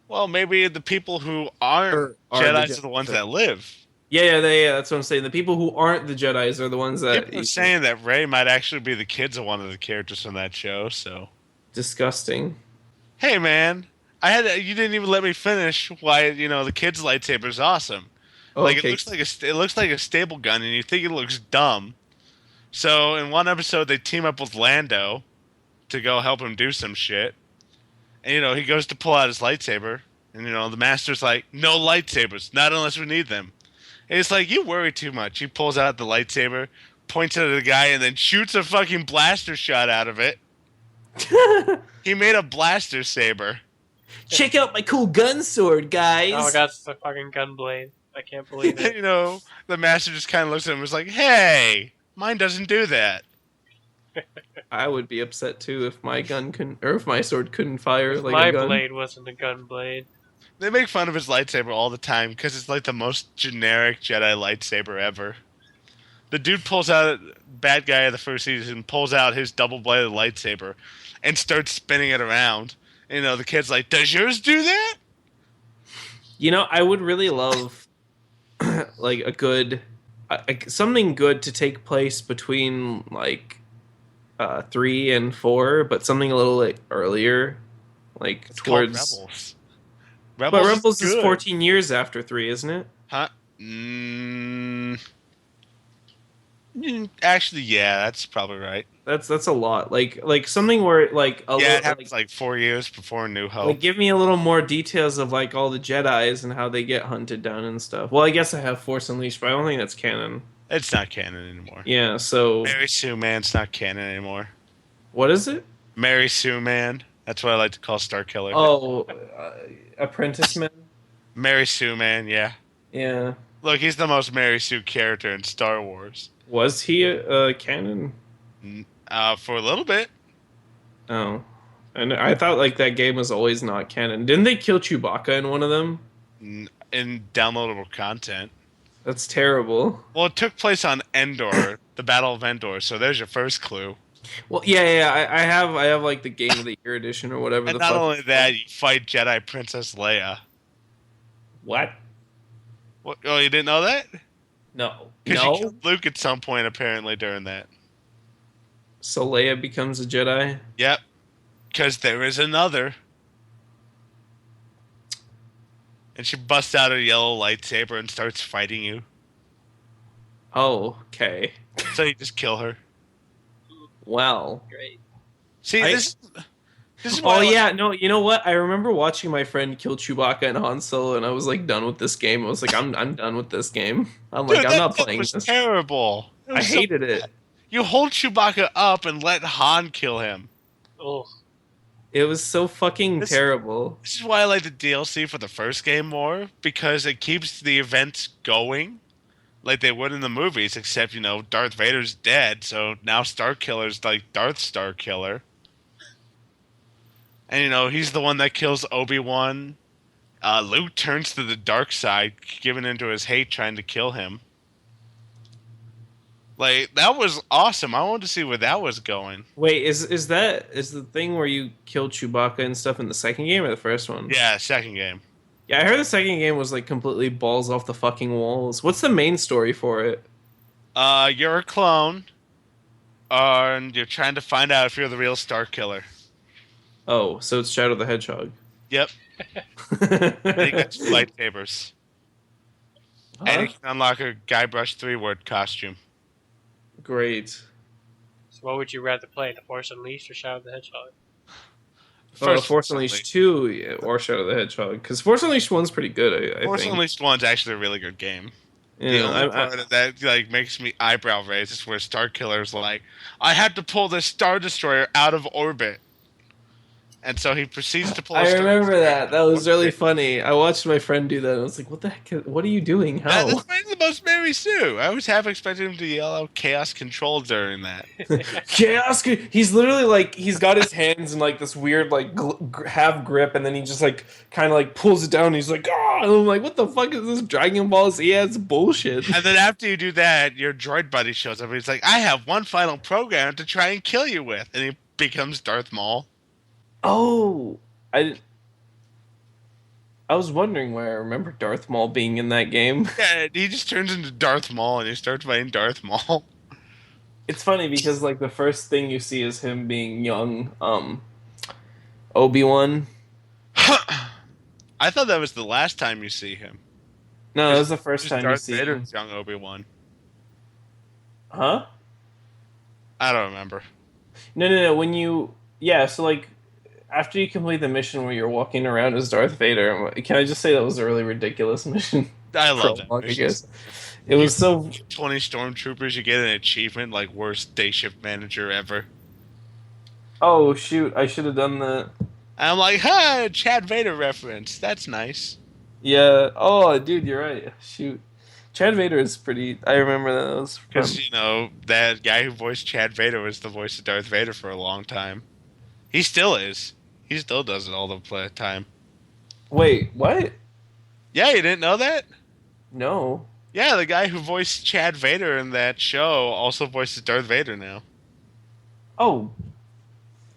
Well, maybe the people who aren't Or are the Jedi's are the ones Jedi. that live. Yeah, that's what I'm saying. The people who aren't the Jedi's are the ones that People are saying that Rey might actually be the kids of one of the characters from that show. So, disgusting. hey, man, you didn't even let me finish. Why the kid's lightsaber is awesome. Like Okay. it looks like a stable gun, and you think it looks dumb. So in one episode, they team up with Lando to go help him do some shit, and he goes to pull out his lightsaber, and the master's like, "No lightsabers, not unless we need them." And it's like, you worry too much. He pulls out the lightsaber, points it at the guy, and then shoots a fucking blaster shot out of it. He made a blaster saber. Check out my cool gun sword, guys. Oh my god, it's a fucking gun blade. I can't believe it. The master just kind of looks at him and was like, "Hey, mine doesn't do that." I would be upset too if my gun couldn't, or if my sword couldn't fire like My a gun. blade wasn't a gun blade. They make fun of his lightsaber all the time because it's like the most generic Jedi lightsaber ever. The dude pulls out, bad guy of the first season, pulls out his double-bladed lightsaber and starts spinning it around. The kid's like, "Does yours do that?" I would really love like a good, something good to take place between like 3 and 4, but something a little like earlier, like It's towards. called Rebels. But Rebels, Rebels is good. 14 years after 3, isn't it? Huh? Actually, yeah, that's probably right. That's a lot. Like something where like a Yeah, little, it happens like 4 years before New Hope. like give me a little more details of like all the Jedi's and how they get hunted down and stuff. Well, I guess I have Force Unleashed, but I don't think that's canon. It's not canon anymore. Yeah, so Mary Sue Man's not canon anymore. what is it? Mary Sue Man. That's what I like to call Starkiller. Oh, Apprentice Man. Mary Sue Man, yeah. Yeah, Look, he's the most Mary Sue character in Star Wars. was he canon? For a little bit. Oh, and I thought like that game was always not canon. Didn't they kill Chewbacca in one of them? In downloadable content. That's terrible. Well, it took place on Endor, the Battle of Endor, so there's your first clue. Well, yeah. I have like the Game of the Year edition or whatever And the not fuck. only that, you fight Jedi Princess Leia. What? What? Oh, you didn't know that? No. Because you No. killed Luke at some point, apparently, during that. So Leia becomes a Jedi. Yep. Because there is another. And she busts out her yellow lightsaber and starts fighting you. Oh, okay. So you just kill her. Well. Great. See, I- this is why Oh I like- yeah, no. You know what? I remember watching my friend kill Chewbacca and Han Solo, and I was like done with this game. I was like, I'm done with this game. I'm like, Dude, I'm that not bit playing was this. terrible. It I was so hated it. bad. You hold Chewbacca up and let Han kill him. Oh, It was so fucking This- terrible. This is why I like the DLC for the first game more, because it keeps the events going like they would in the movies, except, Darth Vader's dead, so now Starkiller's like Darth Starkiller. And he's the one that kills Obi-Wan. Luke turns to the dark side, giving into his hate, trying to kill him. Like, that was awesome. I wanted to see where that was going. Wait, is the thing where you kill Chewbacca and stuff in the second game or the first one? Yeah, second game. Yeah, I heard the second game was like completely balls off the fucking walls. What's the main story for it? You're a clone, and you're trying to find out if you're the real Star Killer. Oh, so it's Shadow the Hedgehog. Yep. And you got two lightsabers. And you Huh? can unlock a Guybrush 3-word costume. Great. So what would you rather play, The Force Unleashed or Shadow the Hedgehog? Force Unleashed 2 yeah, or Shadow the Hedgehog. Because Force Unleashed 1's pretty good, I Force think. Unleashed 1's actually a really good game. The Yeah, only part of that like makes me eyebrow raise is where Star Killer's like, I had to pull this Star Destroyer out of orbit. And so he proceeds to pull a I Star remember Destroyer that. out That of was really orbit. funny. I watched my friend do that. And I was like, "What the heck? What are you doing? How?" That made the most memories too. I was half expecting him to yell out Chaos Control during that. Chaos. He's literally like he's got his hands in like this weird like half grip, and then he just like kind of like pulls it down. And he's like, "Ah!" And I'm like, "What the fuck is this Dragon Ball Z? Yeah, it's bullshit." And then after you do that, your droid buddy shows up and he's like, I have one final program to try and kill you with. And he becomes Darth Maul. Oh, I I was wondering why I remember Darth Maul being in that game. Yeah, he just turns into Darth Maul and he starts fighting Darth Maul. It's funny because like the first thing you see is him being young, Obi-Wan. I thought that was the last time you see him. No, that Just, was the first just time you Darth see him. Vader's young Obi-Wan. Huh? I don't remember. No. When you, yeah, so like after you complete the mission where you're walking around as Darth Vader, can I just say that was a really ridiculous mission? I love that Prologue, I mission. guess. It You was so. 20 stormtroopers, you get an achievement like worst day shift manager ever. Oh shoot! I should have done that. And I'm like, ha, Chad Vader reference. That's nice. Yeah. Oh, dude, you're right. Shoot. Chad Vader is pretty. I remember that. That was Because, fun. that guy who voiced Chad Vader was the voice of Darth Vader for a long time. He still is. He still does it all the time. Wait, what? Yeah, you didn't know that? No. Yeah, the guy who voiced Chad Vader in that show also voices Darth Vader now. Oh,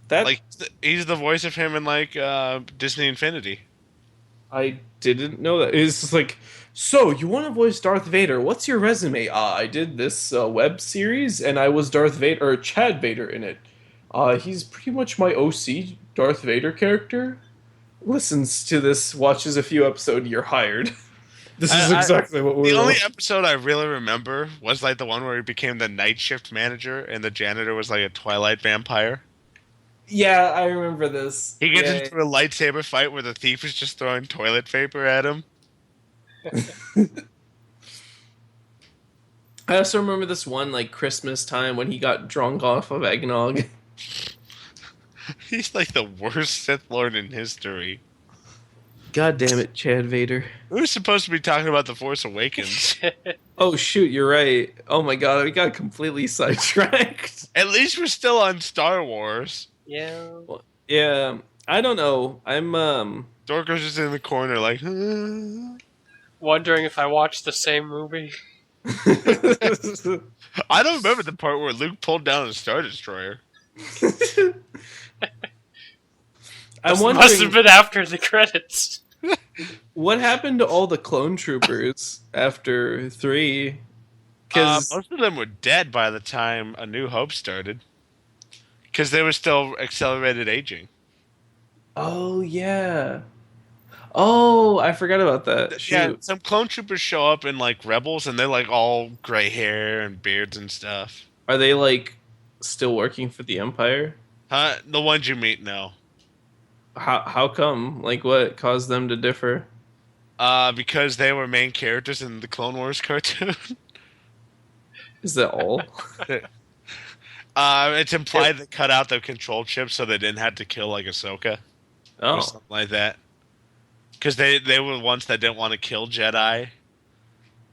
that Like, he's the voice of him in, like, Disney Infinity. I didn't know that. It's just like, so you want to voice Darth Vader? What's your resume? I did this web series, and I was Darth Vader or Chad Vader in it. He's pretty much my OC Darth Vader character. Listens to this, watches a few episodes. You're hired. This is I, exactly what the we're. only episode I really remember was, like, the one where he became the night shift manager and the janitor was, like, a Twilight vampire. Yeah, I remember this. He gets Yeah. into a lightsaber fight where the thief is just throwing toilet paper at him. I also remember this one like Christmas time when he got drunk off of eggnog. He's like the worst Sith Lord in history. God damn it, Chad Vader. We were supposed to be talking about The Force Awakens. Oh shoot, you're right. Oh my god, we got completely sidetracked. At least we're still on Star Wars. Yeah. Yeah, I don't know. I'm Dorko's just in the corner like, Wondering if I watched the same movie. I don't remember the part where Luke pulled down a Star Destroyer. I'm Must wondering have been after the credits. what happened to all the clone troopers after 3? Because Most of them were dead by the time A New Hope started. Because they were still accelerated aging. oh yeah, oh I forgot about that. Yeah, Shoot, some clone troopers show up in like Rebels and they're like all gray hair and beards and stuff. are they like still working for the Empire? The ones you meet, no. How come? Like what caused them to differ? Because they were main characters in the Clone Wars cartoon. Is that all? It's implied they cut out the control chip so they didn't have to kill like Ahsoka or Oh, something like that. Because they were the ones that didn't want to kill Jedi,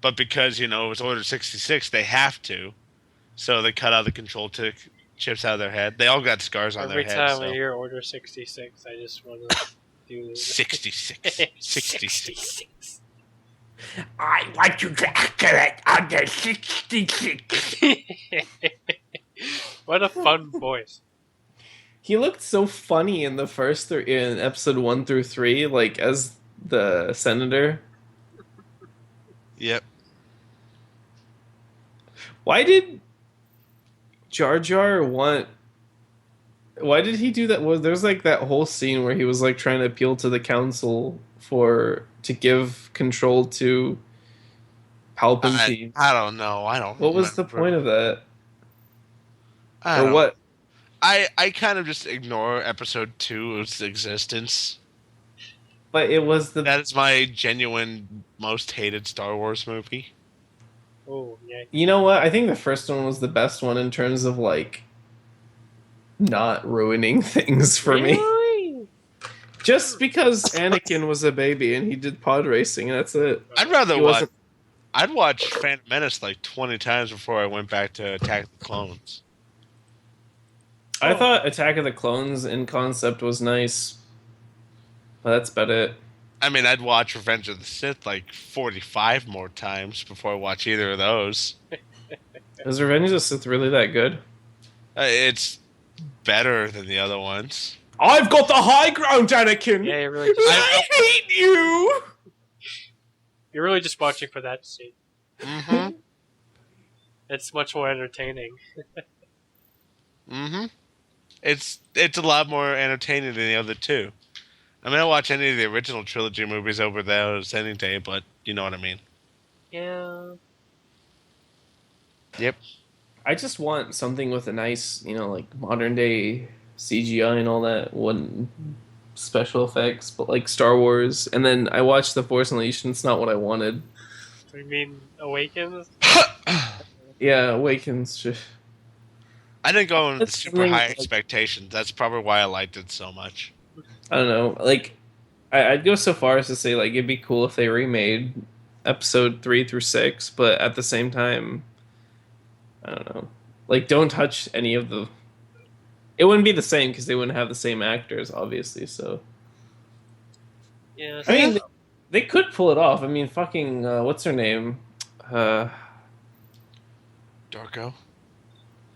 but because it was Order 66, they have to. So they cut out the control chips out of their head. They all got scars on Every their head. time I So. hear Order 66, I just want to do 66. 66. I want you to activate under 66. What a fun voice. He looked so funny in the first in episode 1 through 3, like as the senator. Yep. Why did Jar Jar want? Why did he do that? Well, there's like that whole scene where he was like trying to appeal to the council to give control to Palpatine. I don't know. I don't. What was the remember. point of that? I Or don't- what? I kind of just ignore episode 2's existence. But it was the That is my genuine most hated Star Wars movie. Oh, yeah. You know what? I think the first one was the best one in terms of like not ruining things for me. Really? Just because Anakin was a baby and he did pod racing, and that's it. I'd rather He watch. wasn't- I'd watch Phantom Menace like 20 times before I went back to Attack of the Clones. I thought Attack of the Clones in concept was nice, but that's about it. I mean, I'd watch Revenge of the Sith like 45 more times before I watch either of those. Is Revenge of the Sith really that good? It's better than the other ones. I've got the high ground, Anakin. Yeah, you're really just, I hate you. you're really just watching for that scene. Mm-hmm. It's much more entertaining. Mm-hmm. It's a lot more entertaining than the other two. I mean, I watch any of the original trilogy movies over those any day, but you know what I mean. Yeah. Yep. I just want something with a nice, like modern day CGI and all that. One special effects, but like Star Wars. And then I watched The Force Unleashed, and it's not what I wanted. I mean, Awakens? Yeah, Awakens. Just... I didn't go in with That's super something high like- expectations. That's probably why I liked it so much. I don't know. Like, I'd go so far as to say like it'd be cool if they remade episode 3 through 6, but at the same time, I don't know. Like, don't touch any of the. It wouldn't be the same because they wouldn't have the same actors, obviously. So Yeah. I mean, they could pull it off. I mean, fucking what's her name? Dorko?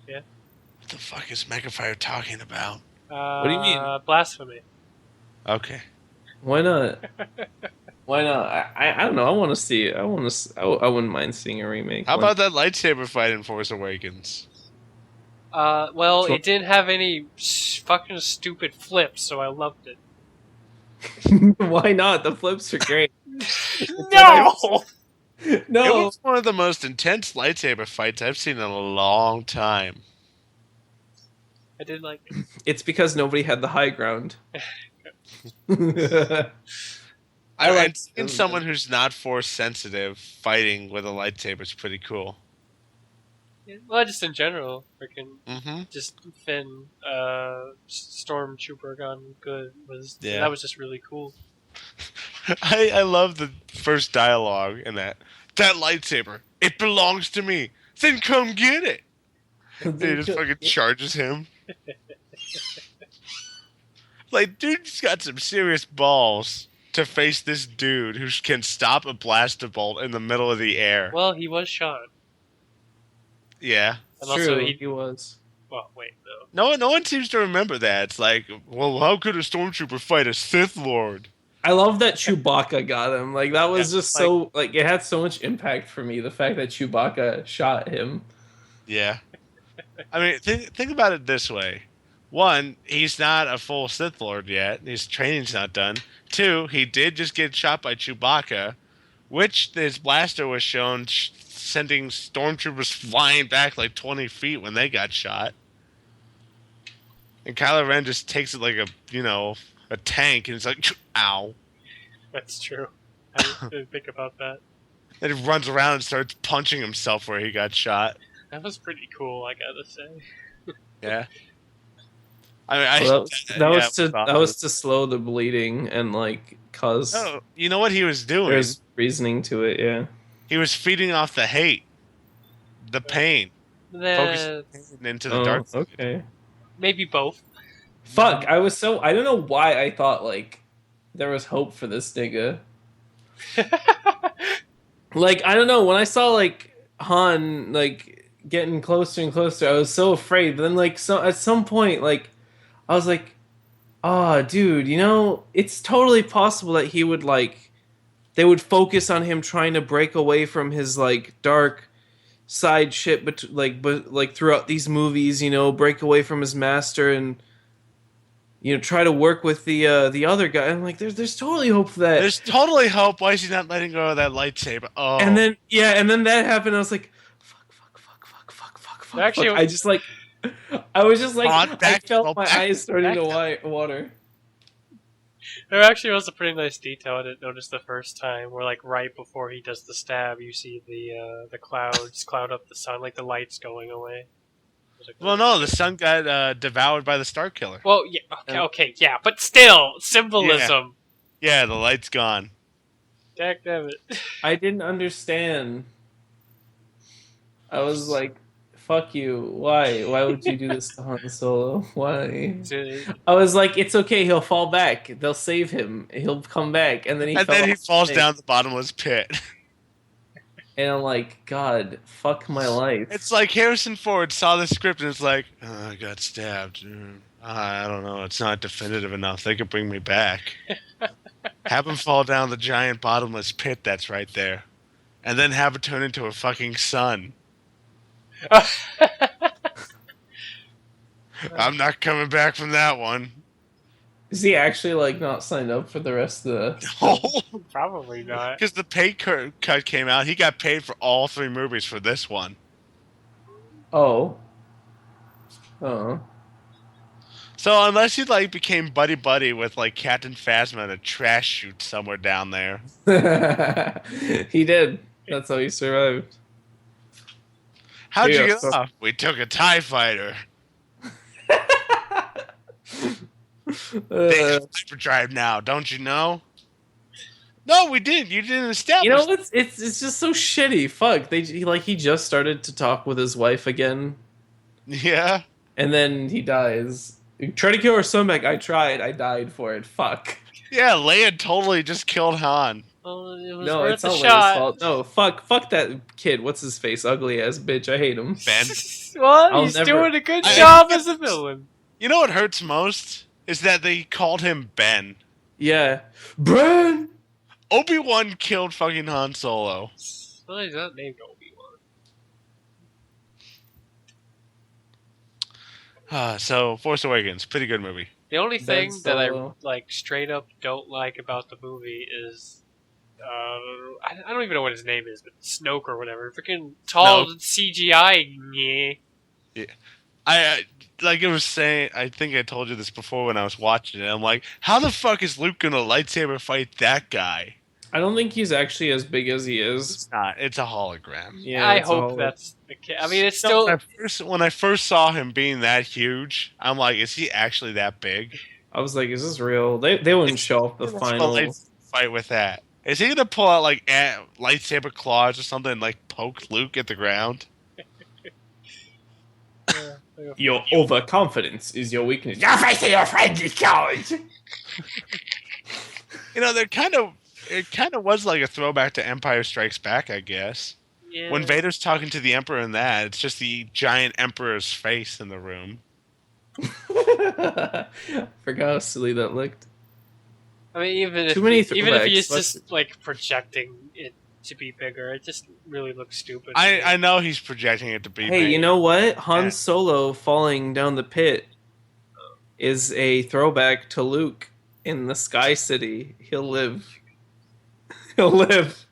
Yeah. What the fuck is Megafire talking about? do you mean? Blasphemy. Okay. Why not? Why not? I don't know. I want to see it. I wouldn't mind seeing a remake. How about that lightsaber fight in Force Awakens? Well, Sure. it didn't have any fucking stupid flips, so I loved it. Why not? The flips are great. No! It No. was one of the most intense lightsaber fights I've seen in a long time. I did like it. It's because nobody had the high ground. I like like them. someone who's not force sensitive fighting with a lightsaber is pretty cool. Well, just in general, freaking Mm-hmm. just Finn, Stormtrooper gone good Yeah. that was just really cool. I love the first dialogue in that. That lightsaber, it belongs to me. Then come get it. And he just fucking charges him. Like, dude's got some serious balls to face this dude who can stop a blaster bolt in the middle of the air. Well, he was shot. Yeah. And True, also he was. well, wait, no. No one seems to remember that. It's like, well, how could a stormtrooper fight a Sith Lord? I love that Chewbacca got him. Like, that was Yeah, just so like it had so much impact for me. The fact that Chewbacca shot him. Yeah. I mean, think about it this way. One, he's not a full Sith Lord yet. His training's not done. Two, he did just get shot by Chewbacca, which his blaster was shown sending stormtroopers flying back like 20 feet when they got shot. And Kylo Ren just takes it like a tank, and it's like, ow. That's true. I didn't think about that. And he runs around and starts punching himself where he got shot. That was pretty cool, I gotta say. Yeah. I mean, Well, that yeah, was to slow the bleeding and like cause No, you know what he was doing? there's reasoning to it. Yeah. He was feeding off the hate, the pain. Focus Nah, into the Oh, dark side. okay. maybe both. Fuck, I don't know why I thought like there was hope for this nigga. Like I don't know, when I saw like Han like getting closer and closer, I was so afraid. But then like so at some point like I was like, "Oh, dude, you know, it's totally possible that he would like they would focus on him trying to break away from his like dark side shit but like throughout these movies, you know, break away from his master and you know try to work with the other guy." I'm like there's totally hope for that. There's totally hope. Why is he not letting go of that lightsaber? And Oh, then yeah, and then that happened. I was like, fuck. Actually, I just like, I was just like, brought I back, felt well, my back, eyes starting back. to water. there actually was a pretty nice detail I didn't notice the first time, where like right before he does the stab, you see the clouds cloud up the sun, like the lights going away. It was, like, Well, no, the sun got devoured by the Star Killer. well, yeah, okay, yeah, but still symbolism. Yeah, the light's gone. Damn it. I didn't understand. I was like, fuck you. Why? Why would you do this to Han Solo? Why? I was like, it's okay. He'll fall back. They'll save him. He'll come back. And then he And fell then he off falls the thing. down the bottomless pit. And I'm like, God, fuck my life. It's like Harrison Ford saw the script and it's like, I got stabbed. I don't know. It's not definitive enough. They could bring me back. Have him fall down the giant bottomless pit that's right there. And then have it turn into a fucking sun. I'm not coming back from that one. Is he actually like not signed up for the rest of the? Oh, Probably not. because the pay cut came out. He got paid for all 3 movies for this one. Oh. Oh. So unless he like became buddy buddy with like Captain Phasma in a trash chute somewhere down there. He did. That's how he survived. How'd Yeah, you get so- off? We took a TIE fighter. They have hyperdrive now, don't you know? No, we didn't. You didn't establish. you know, it's just so shitty. Fuck. He just started to talk with his wife again, Yeah. and then he dies. Try to kill her son back. I tried. I died for it. Fuck. Yeah, Leia totally just killed Han. Well, it was No, worth it's a not Leia's shot. fault. No, fuck that kid. What's his face? Ugly ass bitch. I hate him. Ben. Well, I'll he's never- doing a good I- job as a villain. You know what hurts most? Is that they called him Ben. Yeah. Burn. Obi-Wan killed fucking Han Solo. Well, he's not named Obi-Wan. So, Force Awakens, pretty good movie. The only thing Ben that I Solo. like straight up don't like about the movie is I don't even know what his name is, but Snoke or whatever. Freaking tall CGI. Yeah. I like it was saying. I think I told you this before when I was watching it. I'm like, how the fuck is Luke gonna lightsaber fight that guy? I don't think he's actually as big as he is. It's not. It's a hologram. Yeah, I it's a hope whole- that's the case. I mean, it's No, still. when I first saw him being that huge, I'm like, is he actually that big? I was like, is this real? They wouldn't show off the Let's final. fight with that. Is he gonna pull out like lightsaber claws or something and like poke Luke at the ground? Your overconfidence is your weakness. Your face to your friend, you coward! You know, it kind of was like a throwback to Empire Strikes Back, I guess. Yeah. When Vader's talking to the Emperor in that, it's just the giant Emperor's face in the room. Forgot how silly that looked. I mean, even if Too many even if he's throwbacks, just like projecting it to be bigger, it just really looks stupid. I know he's projecting it to be. Hey, big. you know what? Han Yeah. Solo falling down the pit is a throwback to Luke in the Sky City. He'll live. He'll live.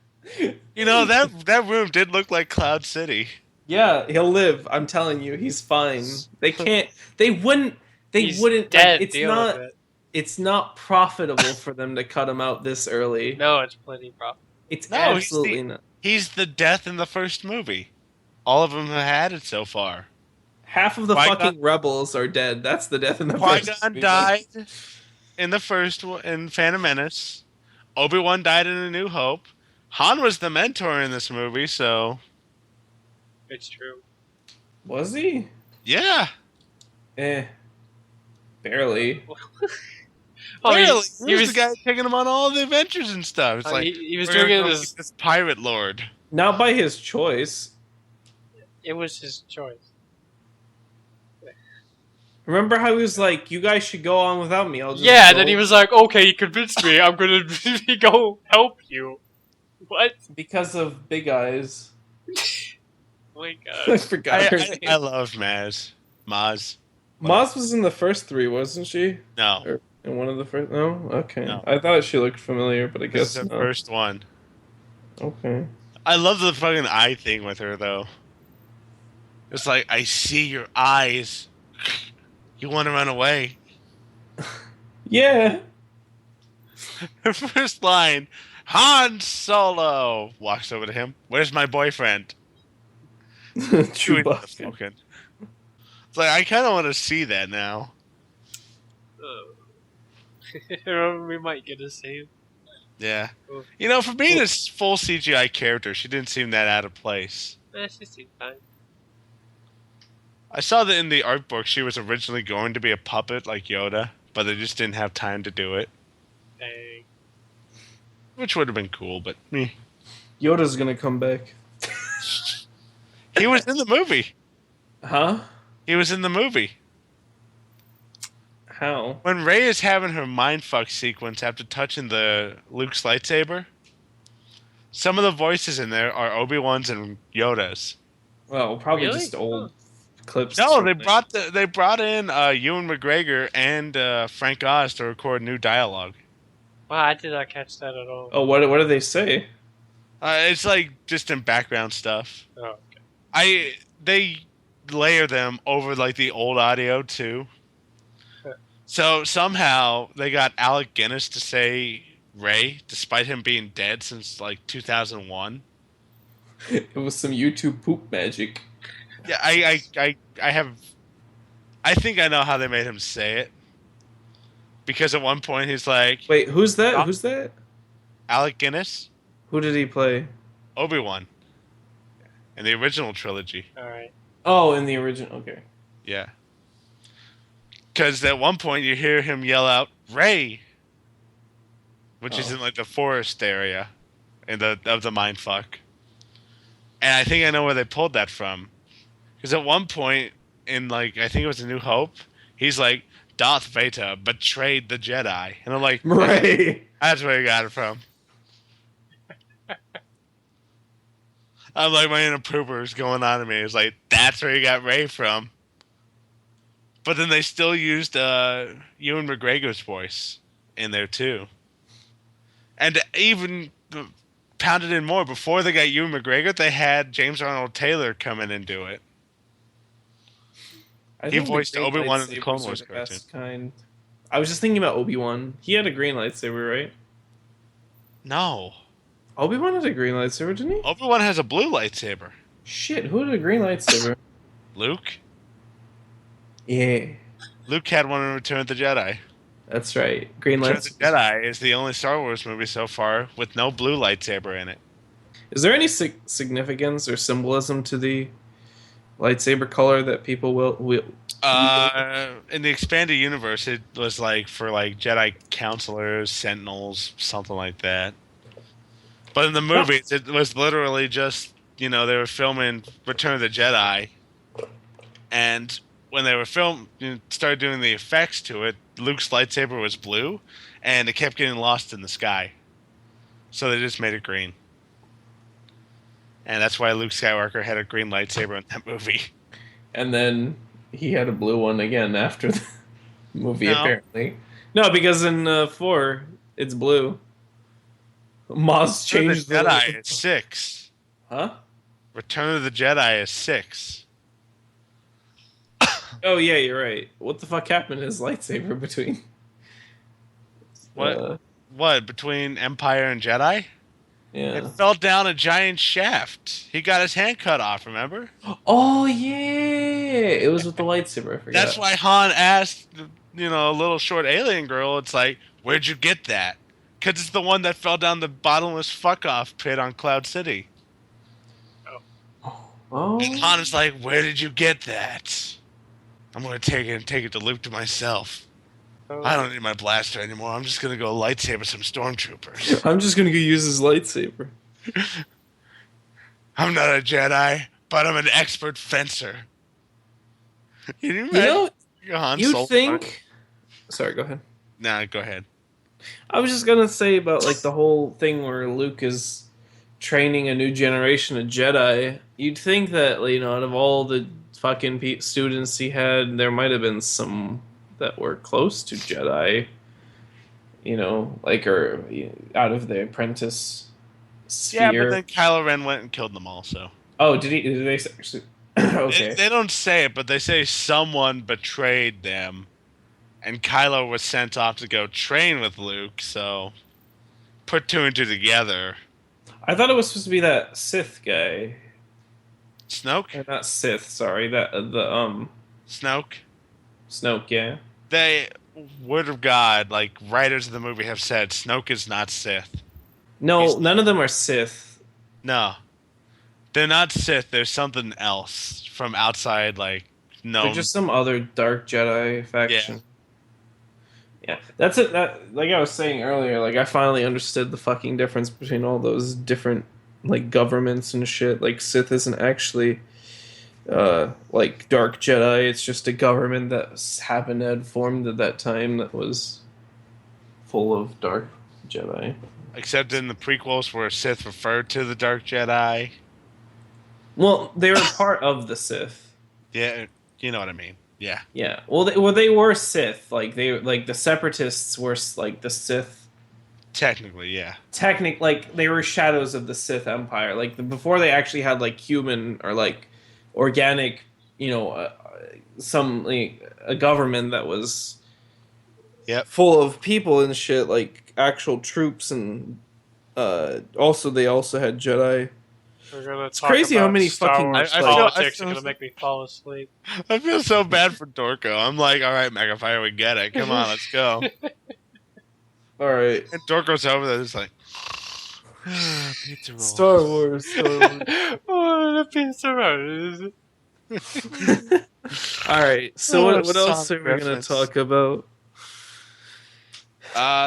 You know that room did look like Cloud City. Yeah, he'll live. I'm telling you, he's fine. They can't. They wouldn't. They He's wouldn't. dead. Like, it's deal not. with it. It's not profitable for them to cut him out this early. No, it's plenty profit. It's No, he's absolutely not. He's the death in the first movie. All of them have had it so far. Half of the Qui-Gon- fucking rebels are dead. That's the death in the first. Qui-Gon movie. died in the first one, in Phantom Menace. Obi-Wan died in A New Hope. Han was the mentor in this movie, so It's true. Was he? Yeah. Eh, barely. Oh, Really? he He was the was. guy taking him on all the adventures and stuff. It's like, He was we're doing gonna it go as meet this pirate lord. Not by his choice. it was his choice. Remember how he was like, "You guys should go on without me. I'll just Yeah, and go." then he was like, "Okay, you convinced me. I'm gonna go help you." What? Because of Big Eyes. Oh my I god. forgot I, her I, name. I love Maz. Maz. Whatever. Moz was in the first three, wasn't she? No. Or in one of the first? No. Okay. No. I thought she looked familiar, but I This is guess the not. first one. Okay. I love the fucking eye thing with her, though. It's like, I see your eyes. You want to run away. Yeah. Her first line, Han Solo walks over to him. Where's my boyfriend? Chewing the Chewbacca. Falcon. It's like, I kind of want to see that now. We might get a save. Yeah. Oof. You know, for being a full CGI character, she didn't seem that out of place. She seemed fine. I saw that in the art book she was originally going to be a puppet like Yoda, but they just didn't have time to do it. Dang. Which would have been cool, but meh. Yoda's gonna come back. He was in the movie. Huh? He was in the movie. How? When Rey is having her mindfuck sequence after touching the Luke's lightsaber, some of the voices in there are Obi-Wan's and Yoda's. Well, probably Really? just old clips. No, from they it. brought in Ewan McGregor and Frank Oz to record new dialogue. Wow, I did not catch that at all. Oh, what do they say? It's like just in background stuff. Oh, They layer them over like the old audio too. So somehow they got Alec Guinness to say Ray, despite him being dead since like 2001. It was some YouTube poop magic. Yeah, I think I know how they made him say it. Because at one point he's like, Wait, who's that? Who's that? Alec Guinness, Who did he play? Obi-Wan in the original trilogy. alright. Oh, in the original. Okay. Yeah. Because at one point you hear him yell out Ray, which is Oh. in like the forest area, in the of the mindfuck. And I think I know where they pulled that from. Because at one point in like I think it was A New Hope, he's like Darth Vader betrayed the Jedi, and I'm like, Right. that's where you got it from. I'm like my inner pooper is going on to me. It's like that's where you got Ray from. But then they still used Ewan McGregor's voice in there too, and even pounded in more. Before they got Ewan McGregor, they had James Arnold Taylor come in and do it. I He think the voiced green Obi-Wan in the Clone lightsabers are Wars the cartoon. best kind. I was just thinking about Obi-Wan. He had a green lightsaber, right? No, Obi-Wan had a green lightsaber, didn't he? Obi-Wan has a blue lightsaber. Shit, who had a green lightsaber? Luke Yeah, had one in Return of the Jedi. that's right. Green Return of the lightsaber. Jedi is the only Star Wars movie so far with no blue lightsaber in it. Is there any significance or symbolism to the lightsaber color that people will In the expanded universe, it was like for like Jedi counselors, sentinels, something like that. But in the movies, it was literally just they were filming Return of the Jedi, and when they were started doing the effects to it, Luke's lightsaber was blue, and it kept getting lost in the sky, so they just made it green, and that's why Luke Skywalker had a green lightsaber in that movie. And then he had a blue one again after the movie, No. apparently. No, because in 4, it's blue. Maz Return of changed the Jedi is 6. Huh? Return of the Jedi is 6. Oh, yeah, you're right. What the fuck happened to his lightsaber between... What? What between Empire and Jedi? Yeah. It fell down a giant shaft. He got his hand cut off. Remember? Oh, yeah! It was with the lightsaber, I forgot. That's why Han asked, a little short alien girl. It's like, where'd you get that? Because it's the one that fell down the bottomless fuck off pit on Cloud City. Oh. And Han is like, "Where did you get that? I'm gonna take it and take it to Luke to myself. I Oh, don't need my blaster anymore. I'm just gonna go lightsaber some stormtroopers. I'm just gonna go use his lightsaber. I'm not a Jedi, but I'm an expert fencer." Can you You imagine know, Han you'd Solo? think. Sorry, go ahead. Nah, go ahead. I was just gonna say about like the whole thing where Luke is training a new generation of Jedi. You'd think that out of all the fucking students he had, there might have been some that were close to Jedi. Like or out of the apprentice Yeah, but sphere. then Kylo Ren went and killed them all. So Oh, did he? Did they actually? Okay. they don't say it, but they say someone betrayed them, and Kylo was sent off to go train with Luke. So put two and two together. I thought it was supposed to be that Sith guy. Snoke, Or not Sith, sorry. That the Snoke. Snoke, yeah. They word of God, like writers of the movie have said, Snoke is not Sith. No, He's none of them are Sith. no, they're not Sith. There's something else from outside, like They're known. just some other dark Jedi Yeah, faction. Yeah, that's it. That like I was saying earlier, like I finally understood the fucking difference between all those different like governments and shit. Like Sith isn't actually like dark Jedi. It's just a government that happened to have formed at that time that was full of dark Jedi. except in the prequels where Sith referred to the Dark Jedi. Well, they were part of the Sith. Yeah, you know what I mean. Yeah, Yeah. Well, they were Sith. Like the Separatists were like the Sith. technically, yeah. Like they were shadows of the Sith Empire. Like before they actually had like human or like organic, some like a government that was Yep. full of people and shit, like actual troops, and also they also had Jedi. we're gonna It's talk crazy how about many Star fucking Wars I like, feel- politics. It's gonna make me fall asleep. I feel so bad for Dorko. I'm like, all right, Megafire, we get it. Come on, let's go. all right. And Dorko's over there, just like pizza roll. Star Wars. Oh, the pizza roll. All right. So what else Sonic are we gonna reference. talk about?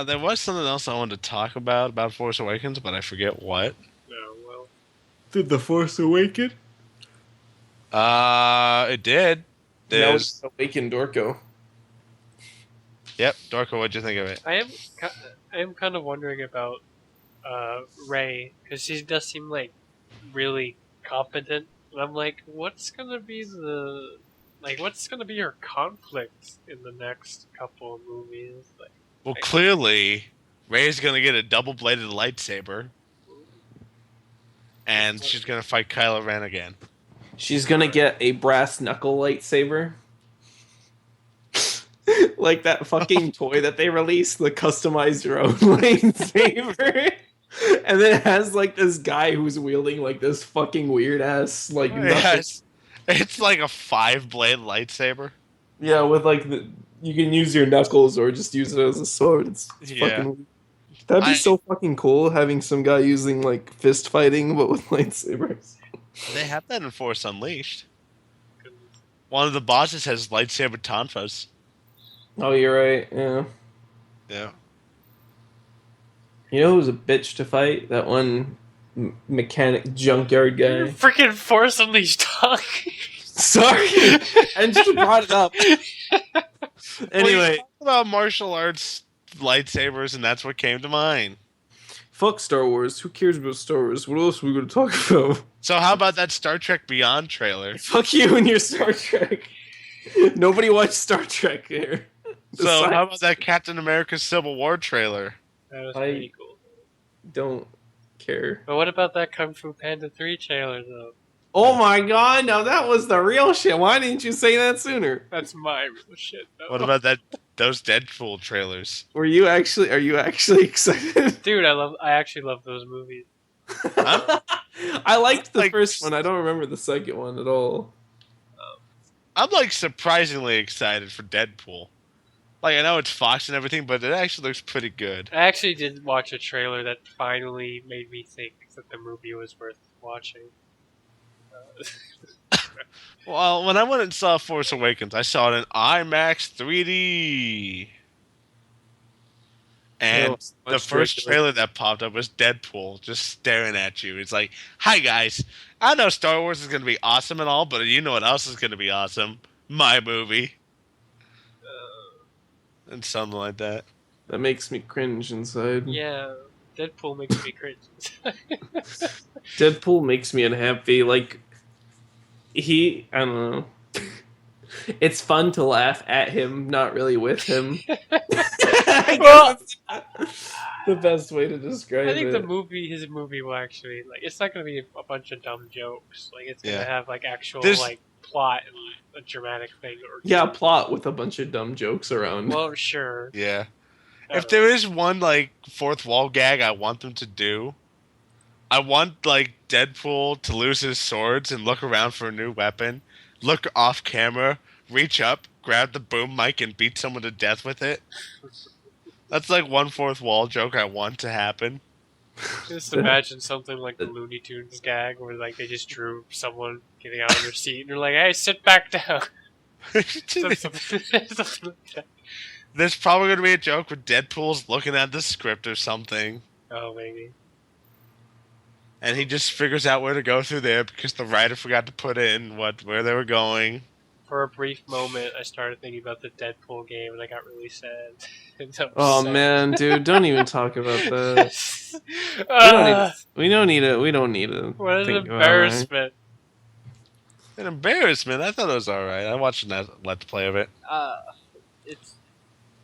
There was something else I wanted to talk about Force Awakens, but I forget what. Oh, well. Did the Force awaken? It did. Now There's it's awakened Dorko. yep, Dorko. What'd you think of it? I am kind of wondering about Ray, because she does seem like really competent, and I'm like, what's gonna be her conflict in the next couple of movies? Like, Well, clearly, Rey's gonna get a double-bladed lightsaber, and she's gonna fight Kylo Ren again. She's gonna get a brass knuckle lightsaber. Like that fucking toy that they released, the customize your own lightsaber. And then it has like this guy who's wielding like this fucking weird ass like knuckle. It's like a 5-blade lightsaber. Yeah, with like you can use your knuckles or just use it as a sword. It's Yeah. fucking. That'd be so fucking cool having some guy using like fist fighting but with lightsabers. They have that in Force Unleashed. One of the bosses has lightsaber tonfas. Oh, you're right. Yeah. Yeah. You know who's a bitch to fight? That one mechanic junkyard you're guy. freaking Force Unleashed talk. Sorry, and she brought it up. Anyway, Well, you talked about martial arts lightsabers, and that's what came to mind. fuck Star Wars. Who cares about Star Wars? What else are we going to talk about? So how about that Star Trek Beyond trailer? Fuck you and your Star Trek. Nobody watched Star Trek here. So how about that Captain America Civil War trailer? That was I- pretty cool. Don't care. But what about that Kung Fu Panda 3 trailer, though? Oh my god! Now that was the real shit. Why didn't you say that sooner? That's my real shit, though. What about those Deadpool trailers? Are you actually excited? Dude, I actually love those movies. I liked the Like- first one. I don't remember the second one at all. I'm like surprisingly excited for Deadpool. Like I know it's Fox and everything, but it actually looks pretty good. I actually did watch a trailer that finally made me think that the movie was worth watching. Well, when I went and saw Force Awakens, I saw it in IMAX 3D. No, And it's the much first regular. trailer that popped up was Deadpool just staring at you. It's like, hi guys, I know Star Wars is going to be awesome and all, but you know what else is going to be awesome? My movie. And something like that. That makes me cringe inside. Yeah, Deadpool makes me cringe. Deadpool makes me unhappy. Like I don't know. It's fun to laugh at him, not really with him. I Well, guess it's the best way to describe I think it. his movie will actually like. It's not gonna be a bunch of dumb jokes. Like it's gonna Yeah. have like actual There's like plot and a dramatic thing. Or Yeah, plot with a bunch of dumb jokes around. well, sure. yeah. I If don't know. there is one like fourth wall gag I want them to do, I want like Deadpool to lose his swords and look around for a new weapon, look off camera, reach up, grab the boom mic and beat someone to death with it. That's like one fourth wall joke I want to happen. Just imagine something like the Looney Tunes gag where like they just drew someone getting out of their seat and they're like, "Hey, sit back down." something like that. There's probably going to be a joke where Deadpool's looking at the script or something, Oh, maybe. and he just figures out where to go through there because the writer forgot to put in where they were going. For a brief moment, I started thinking about the Deadpool game, and I got really sad. And upset. Oh man, dude, don't even talk about that. We don't need to. We don't need to What an think about it. embarrassment! An embarrassment. I thought it was all right. I watched that let's play of it. It's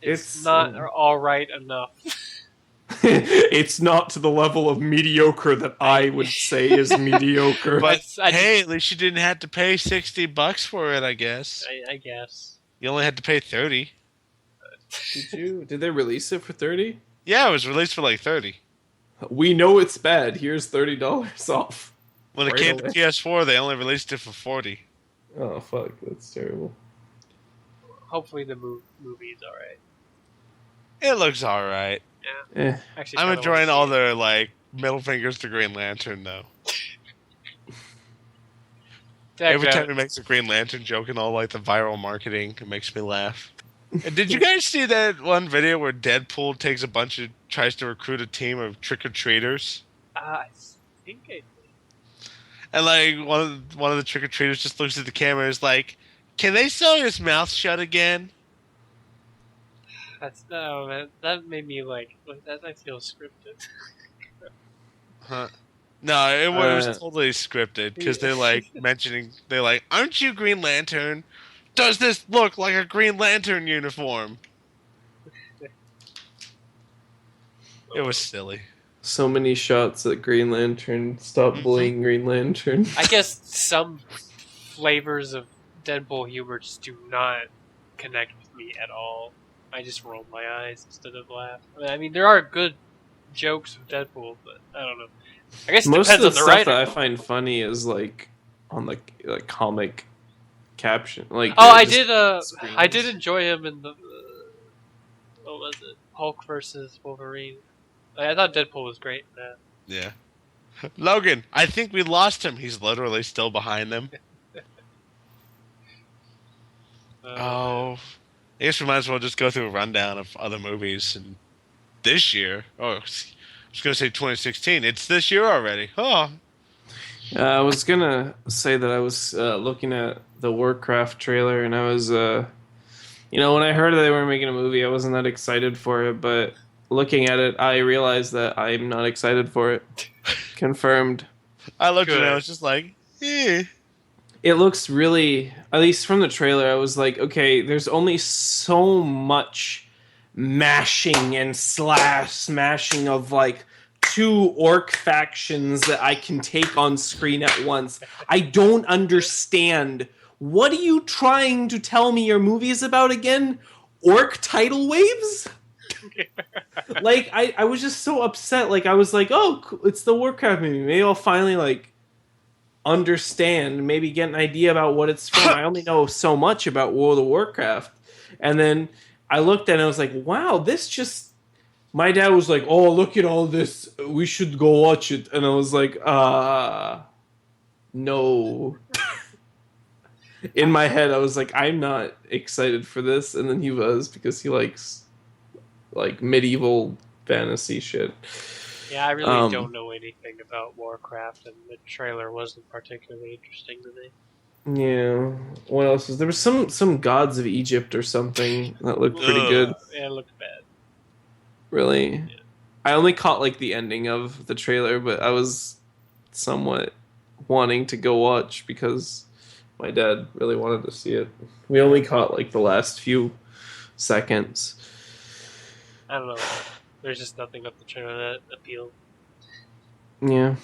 It's not all right enough. it's not to the level of mediocre that I would say is mediocre. But I just- hey, at least you didn't have to pay $60 for it. I guess I guess. you only had to pay 30. Did they release it for 30? Yeah, it was released for like 30. We know it's bad. Here's $30 off. When it Right came away. to PS4, they only released it for 40. Oh fuck, that's terrible. Hopefully the movie's alright. It looks all right. Eh. Actually, I'm kinda enjoying wanna all see their like middle fingers to Green Lantern though. it. Every time he makes a Green Lantern joke and all like the viral marketing, it makes me laugh. And did you guys see that one video where Deadpool tries to recruit a team of trick or treaters? I think I And like one of the trick or treaters just looks at the camera and is like, "Can they sew his mouth shut again?" That's no man. That made me like that. I feel scripted. Huh? No, it was Uh, totally scripted because they're like they're like, "Aren't you Green Lantern? Does this look like a Green Lantern uniform?" It was silly. So many shots at Green Lantern. Stop Mhm. bullying Green Lantern. I guess some flavors of Deadpool humor just do not connect with me at all. I just roll my eyes instead of laugh. I mean, there are good jokes with Deadpool, but I don't know. I guess it Most depends of the on the stuff writer. that I find funny is like on the like comic caption. Like Oh, I just did. screens. I did enjoy him in the what was it? Hulk versus Wolverine. I thought Deadpool was great. Yeah. Logan, I think we lost him. He's literally still behind them. Oh. I guess we might as well just go through a rundown of other movies. And this year, I was going to say 2016. It's this year already. Oh. I was gonna say that I was looking at the Warcraft trailer, and I was, when I heard they were making a movie, I wasn't that excited for it. But looking at it, I realized that I'm not excited for it. Confirmed. I looked at it and I Good. was just like, eh. It looks really, at least from the trailer, I was like, okay, there's only so much mashing and smashing of like two orc factions that I can take on screen at once. I don't understand. What are you trying to tell me your movie is about again? Orc tidal waves? Like, I was just so upset. Like, I was like, oh, it's the Warcraft movie. Maybe I'll finally, like, understand, maybe get an idea about what it's from. I only know so much about World of Warcraft. And then I looked at it and I was like, wow, this just... My dad was like, oh, look at all this. We should go watch it. And I was like, no. no. In my head, I was like, I'm not excited for this, and then he was because he likes like medieval fantasy shit. Yeah, I really don't know anything about Warcraft, and the trailer wasn't particularly interesting to me. Yeah. What else is there? Was some gods of Egypt or something that looked pretty Ugh. good. Yeah, it looked bad. Really, Yeah. I only caught like the ending of the trailer, but I was somewhat wanting to go watch because my dad really wanted to see it. We only caught like the last few seconds. I don't know. There's just nothing about the trailer that appealed. Yeah.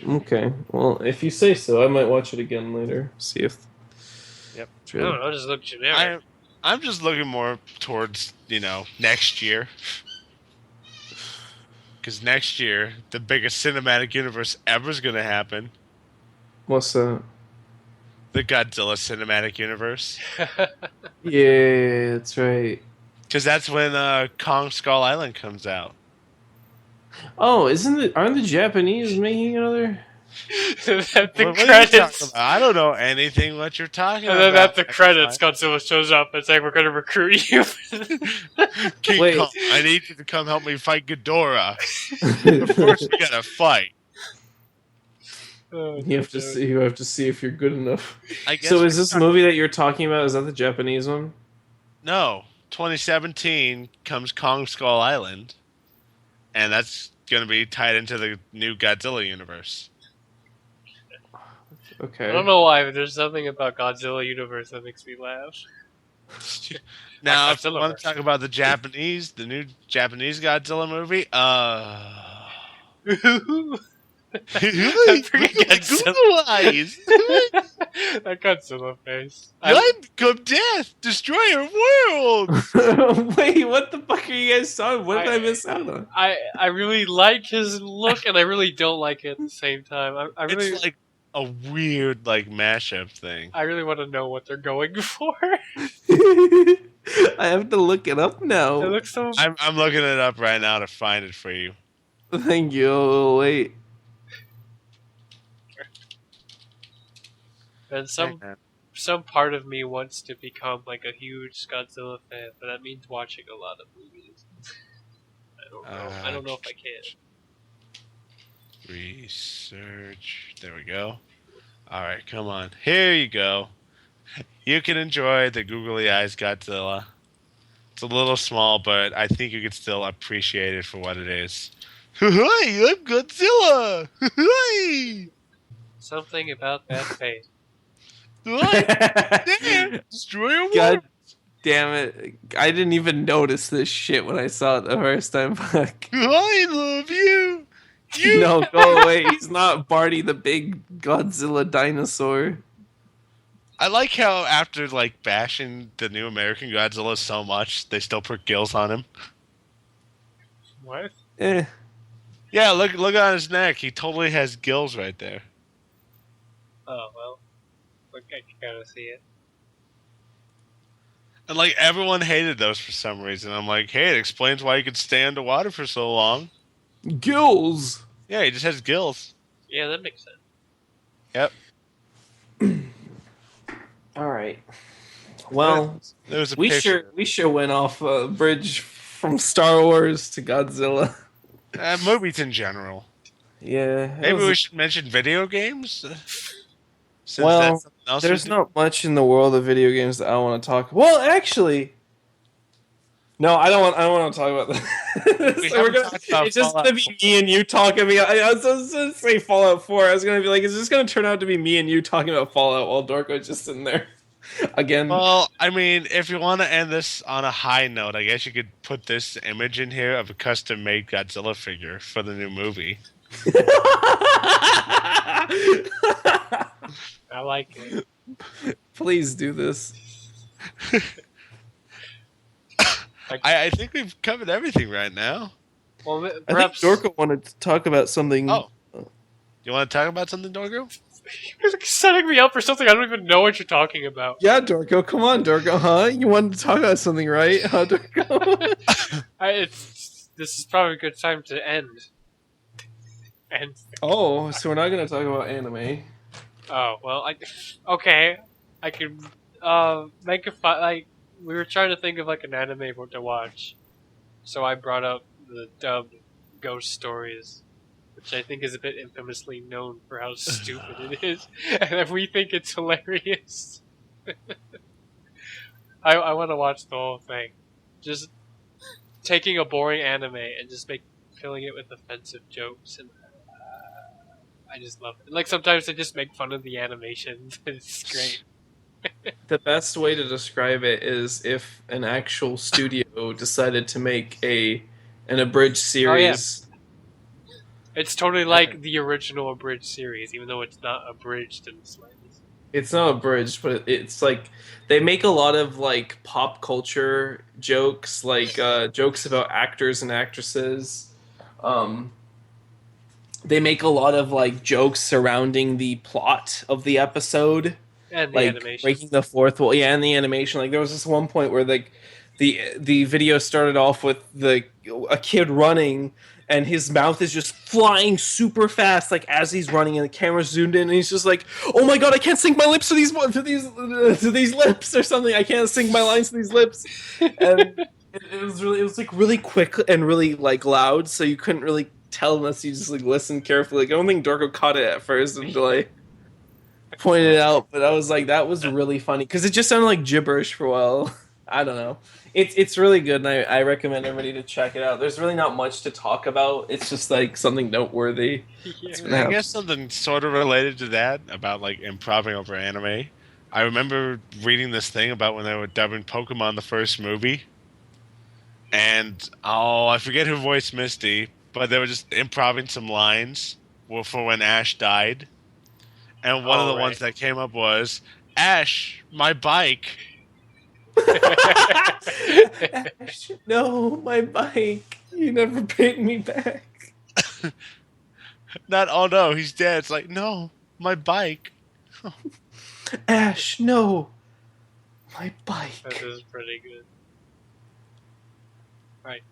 Okay. Well, if you say so, I might watch it again later. See if. Yep. I don't know. It just looked generic. I'm just looking more towards next year. Because next year, the biggest cinematic universe ever is going to happen. What's that? The Godzilla cinematic universe. Yeah, that's right. Because that's when Kong Skull Island comes out. Oh, isn't it? Aren't the Japanese making another? At the What are you credits. talking about? I don't know anything what you're talking And about. then at the credits, Godzilla shows up and it's like, we're going to recruit you. King Wait. Kong, I need you to come help me fight Ghidorah. But first, we gotta fight. Oh, You have to see. You have to see if you're good enough. I guess So, is this movie that you're talking about? Is that the Japanese one? No. 2017 comes Kong Skull Island. And that's going to be tied into the new Godzilla universe. Okay. I don't know why, but there's something about Godzilla universe that makes me laugh. Now, Like if you want to talk about the new Japanese Godzilla movie, I forget Godzilla eyes. That Godzilla face. I become death, destroyer of worlds. Wait, what the fuck are you guys talking? What did I miss out on? I really like his look, and I really don't like it at the same time. I really It's like a weird mashup thing. I really want to know what they're going for. I have to look it up It now. looks so. I'm looking it up right now to find it for you. Thank you. Oh, wait. And some part of me wants to become like a huge Godzilla fan, but that means watching a lot of movies. I don't know. I don't know if I can. Research. There we go. All right, come on. Here you go. You can enjoy the googly eyes Godzilla. It's a little small, but I think you can still appreciate it for what it is. Hi, I'm Godzilla. Hi. Something about that face. There, destroy a God world. damn it. I didn't even notice this shit when I saw it the first time. Fuck. I love you. You. No, go away. He's not Barty the big Godzilla dinosaur. I like how after bashing the new American Godzilla so much, they still put gills on him. What? Eh. Yeah, look on his neck. He totally has gills right there. Oh well. Look, I can kind of see it. And everyone hated those for some reason. I'm like, hey, it explains why he could stay underwater for so long. Gills. Yeah, he just has gills. Yeah, that makes sense. Yep. All right. Well, There was a we picture. sure went off a bridge from Star Wars to Godzilla. Movies in general. Yeah. Maybe we should mention video games. Since Well, that's something else there's we do. not much in the world of video games that I want to talk. Well, actually, no, I don't want to talk about that. We So haven't talked about it's just Fallout gonna be me and you talking. I was gonna say Fallout 4. I was gonna be like, is this gonna turn out to be me and you talking about Fallout while Dorko's just sitting there again? Well, I mean, if you want to end this on a high note, I guess you could put this image in here of a custom-made Godzilla figure for the new movie. I like it. Please do this. I think we've covered everything right now. Well, I think perhaps Dorko wanted to talk about something. Oh. You want to talk about something, Dorgo? you're setting me up for something I don't even know what you're talking about. Yeah, Dorko, come on, Dorko, huh? You wanted to talk about something, right? Huh, Dorko? This is probably a good time to end. And Oh, so we're not gonna talk about anime. Oh well, okay. I could make a like we were trying to think of like an anime to watch, so I brought up the dubbed Ghost Stories, which I think is a bit infamously known for how stupid it is, and if we think it's hilarious, I want to watch the whole thing. Just taking a boring anime and just filling it with offensive jokes, and I just love it. Like sometimes they just make fun of the animations. It's great. The best way to describe it is if an actual studio decided to make an abridged Oh yeah, series. it's totally like the original abridged series, even though it's not abridged in the slightest. It's not abridged, but it's like they make a lot of like pop culture jokes, like jokes about actors and actresses. Um, they make a lot of like jokes surrounding the plot of the episode, And the like animation. breaking the fourth wall. Yeah, and the animation. Like there was this one point where like the video started off with a kid running and his mouth is just flying super fast like as he's running and the camera zoomed in and he's just like, oh my god, I can't sync my lips to these lips or something. I can't sync my lines to these lips. And it was like really quick and really like loud, so you couldn't really tell unless you just like listen carefully. Like I don't think Dorko caught it at first until I pointed it out, but I was like, that was really funny because it just sounded like gibberish for a while. I don't know. It's really good, and I recommend everybody to check it out. There's really not much to talk about. It's just like something noteworthy. Yeah. I guess something sort of related to that about like improving over anime. I remember reading this thing about when they were dubbing Pokemon the first movie, and oh, I forget who voiced Misty, but they were just improving some lines for when Ash died, and one of Oh, the ones right. that came up was Ash, my bike. Ash, no, my bike. You never paid me back. Not oh no, he's dead. It's like no, my bike. Ash, no, my This bike. is pretty good. Right.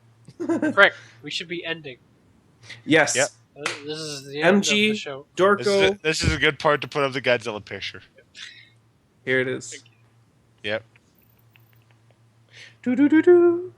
Frick, we should be ending. Yes. Yep. This is the end of the MG, show. Dorko. This is a good part to put up the Godzilla picture. Here it is. Yep. Do do do do.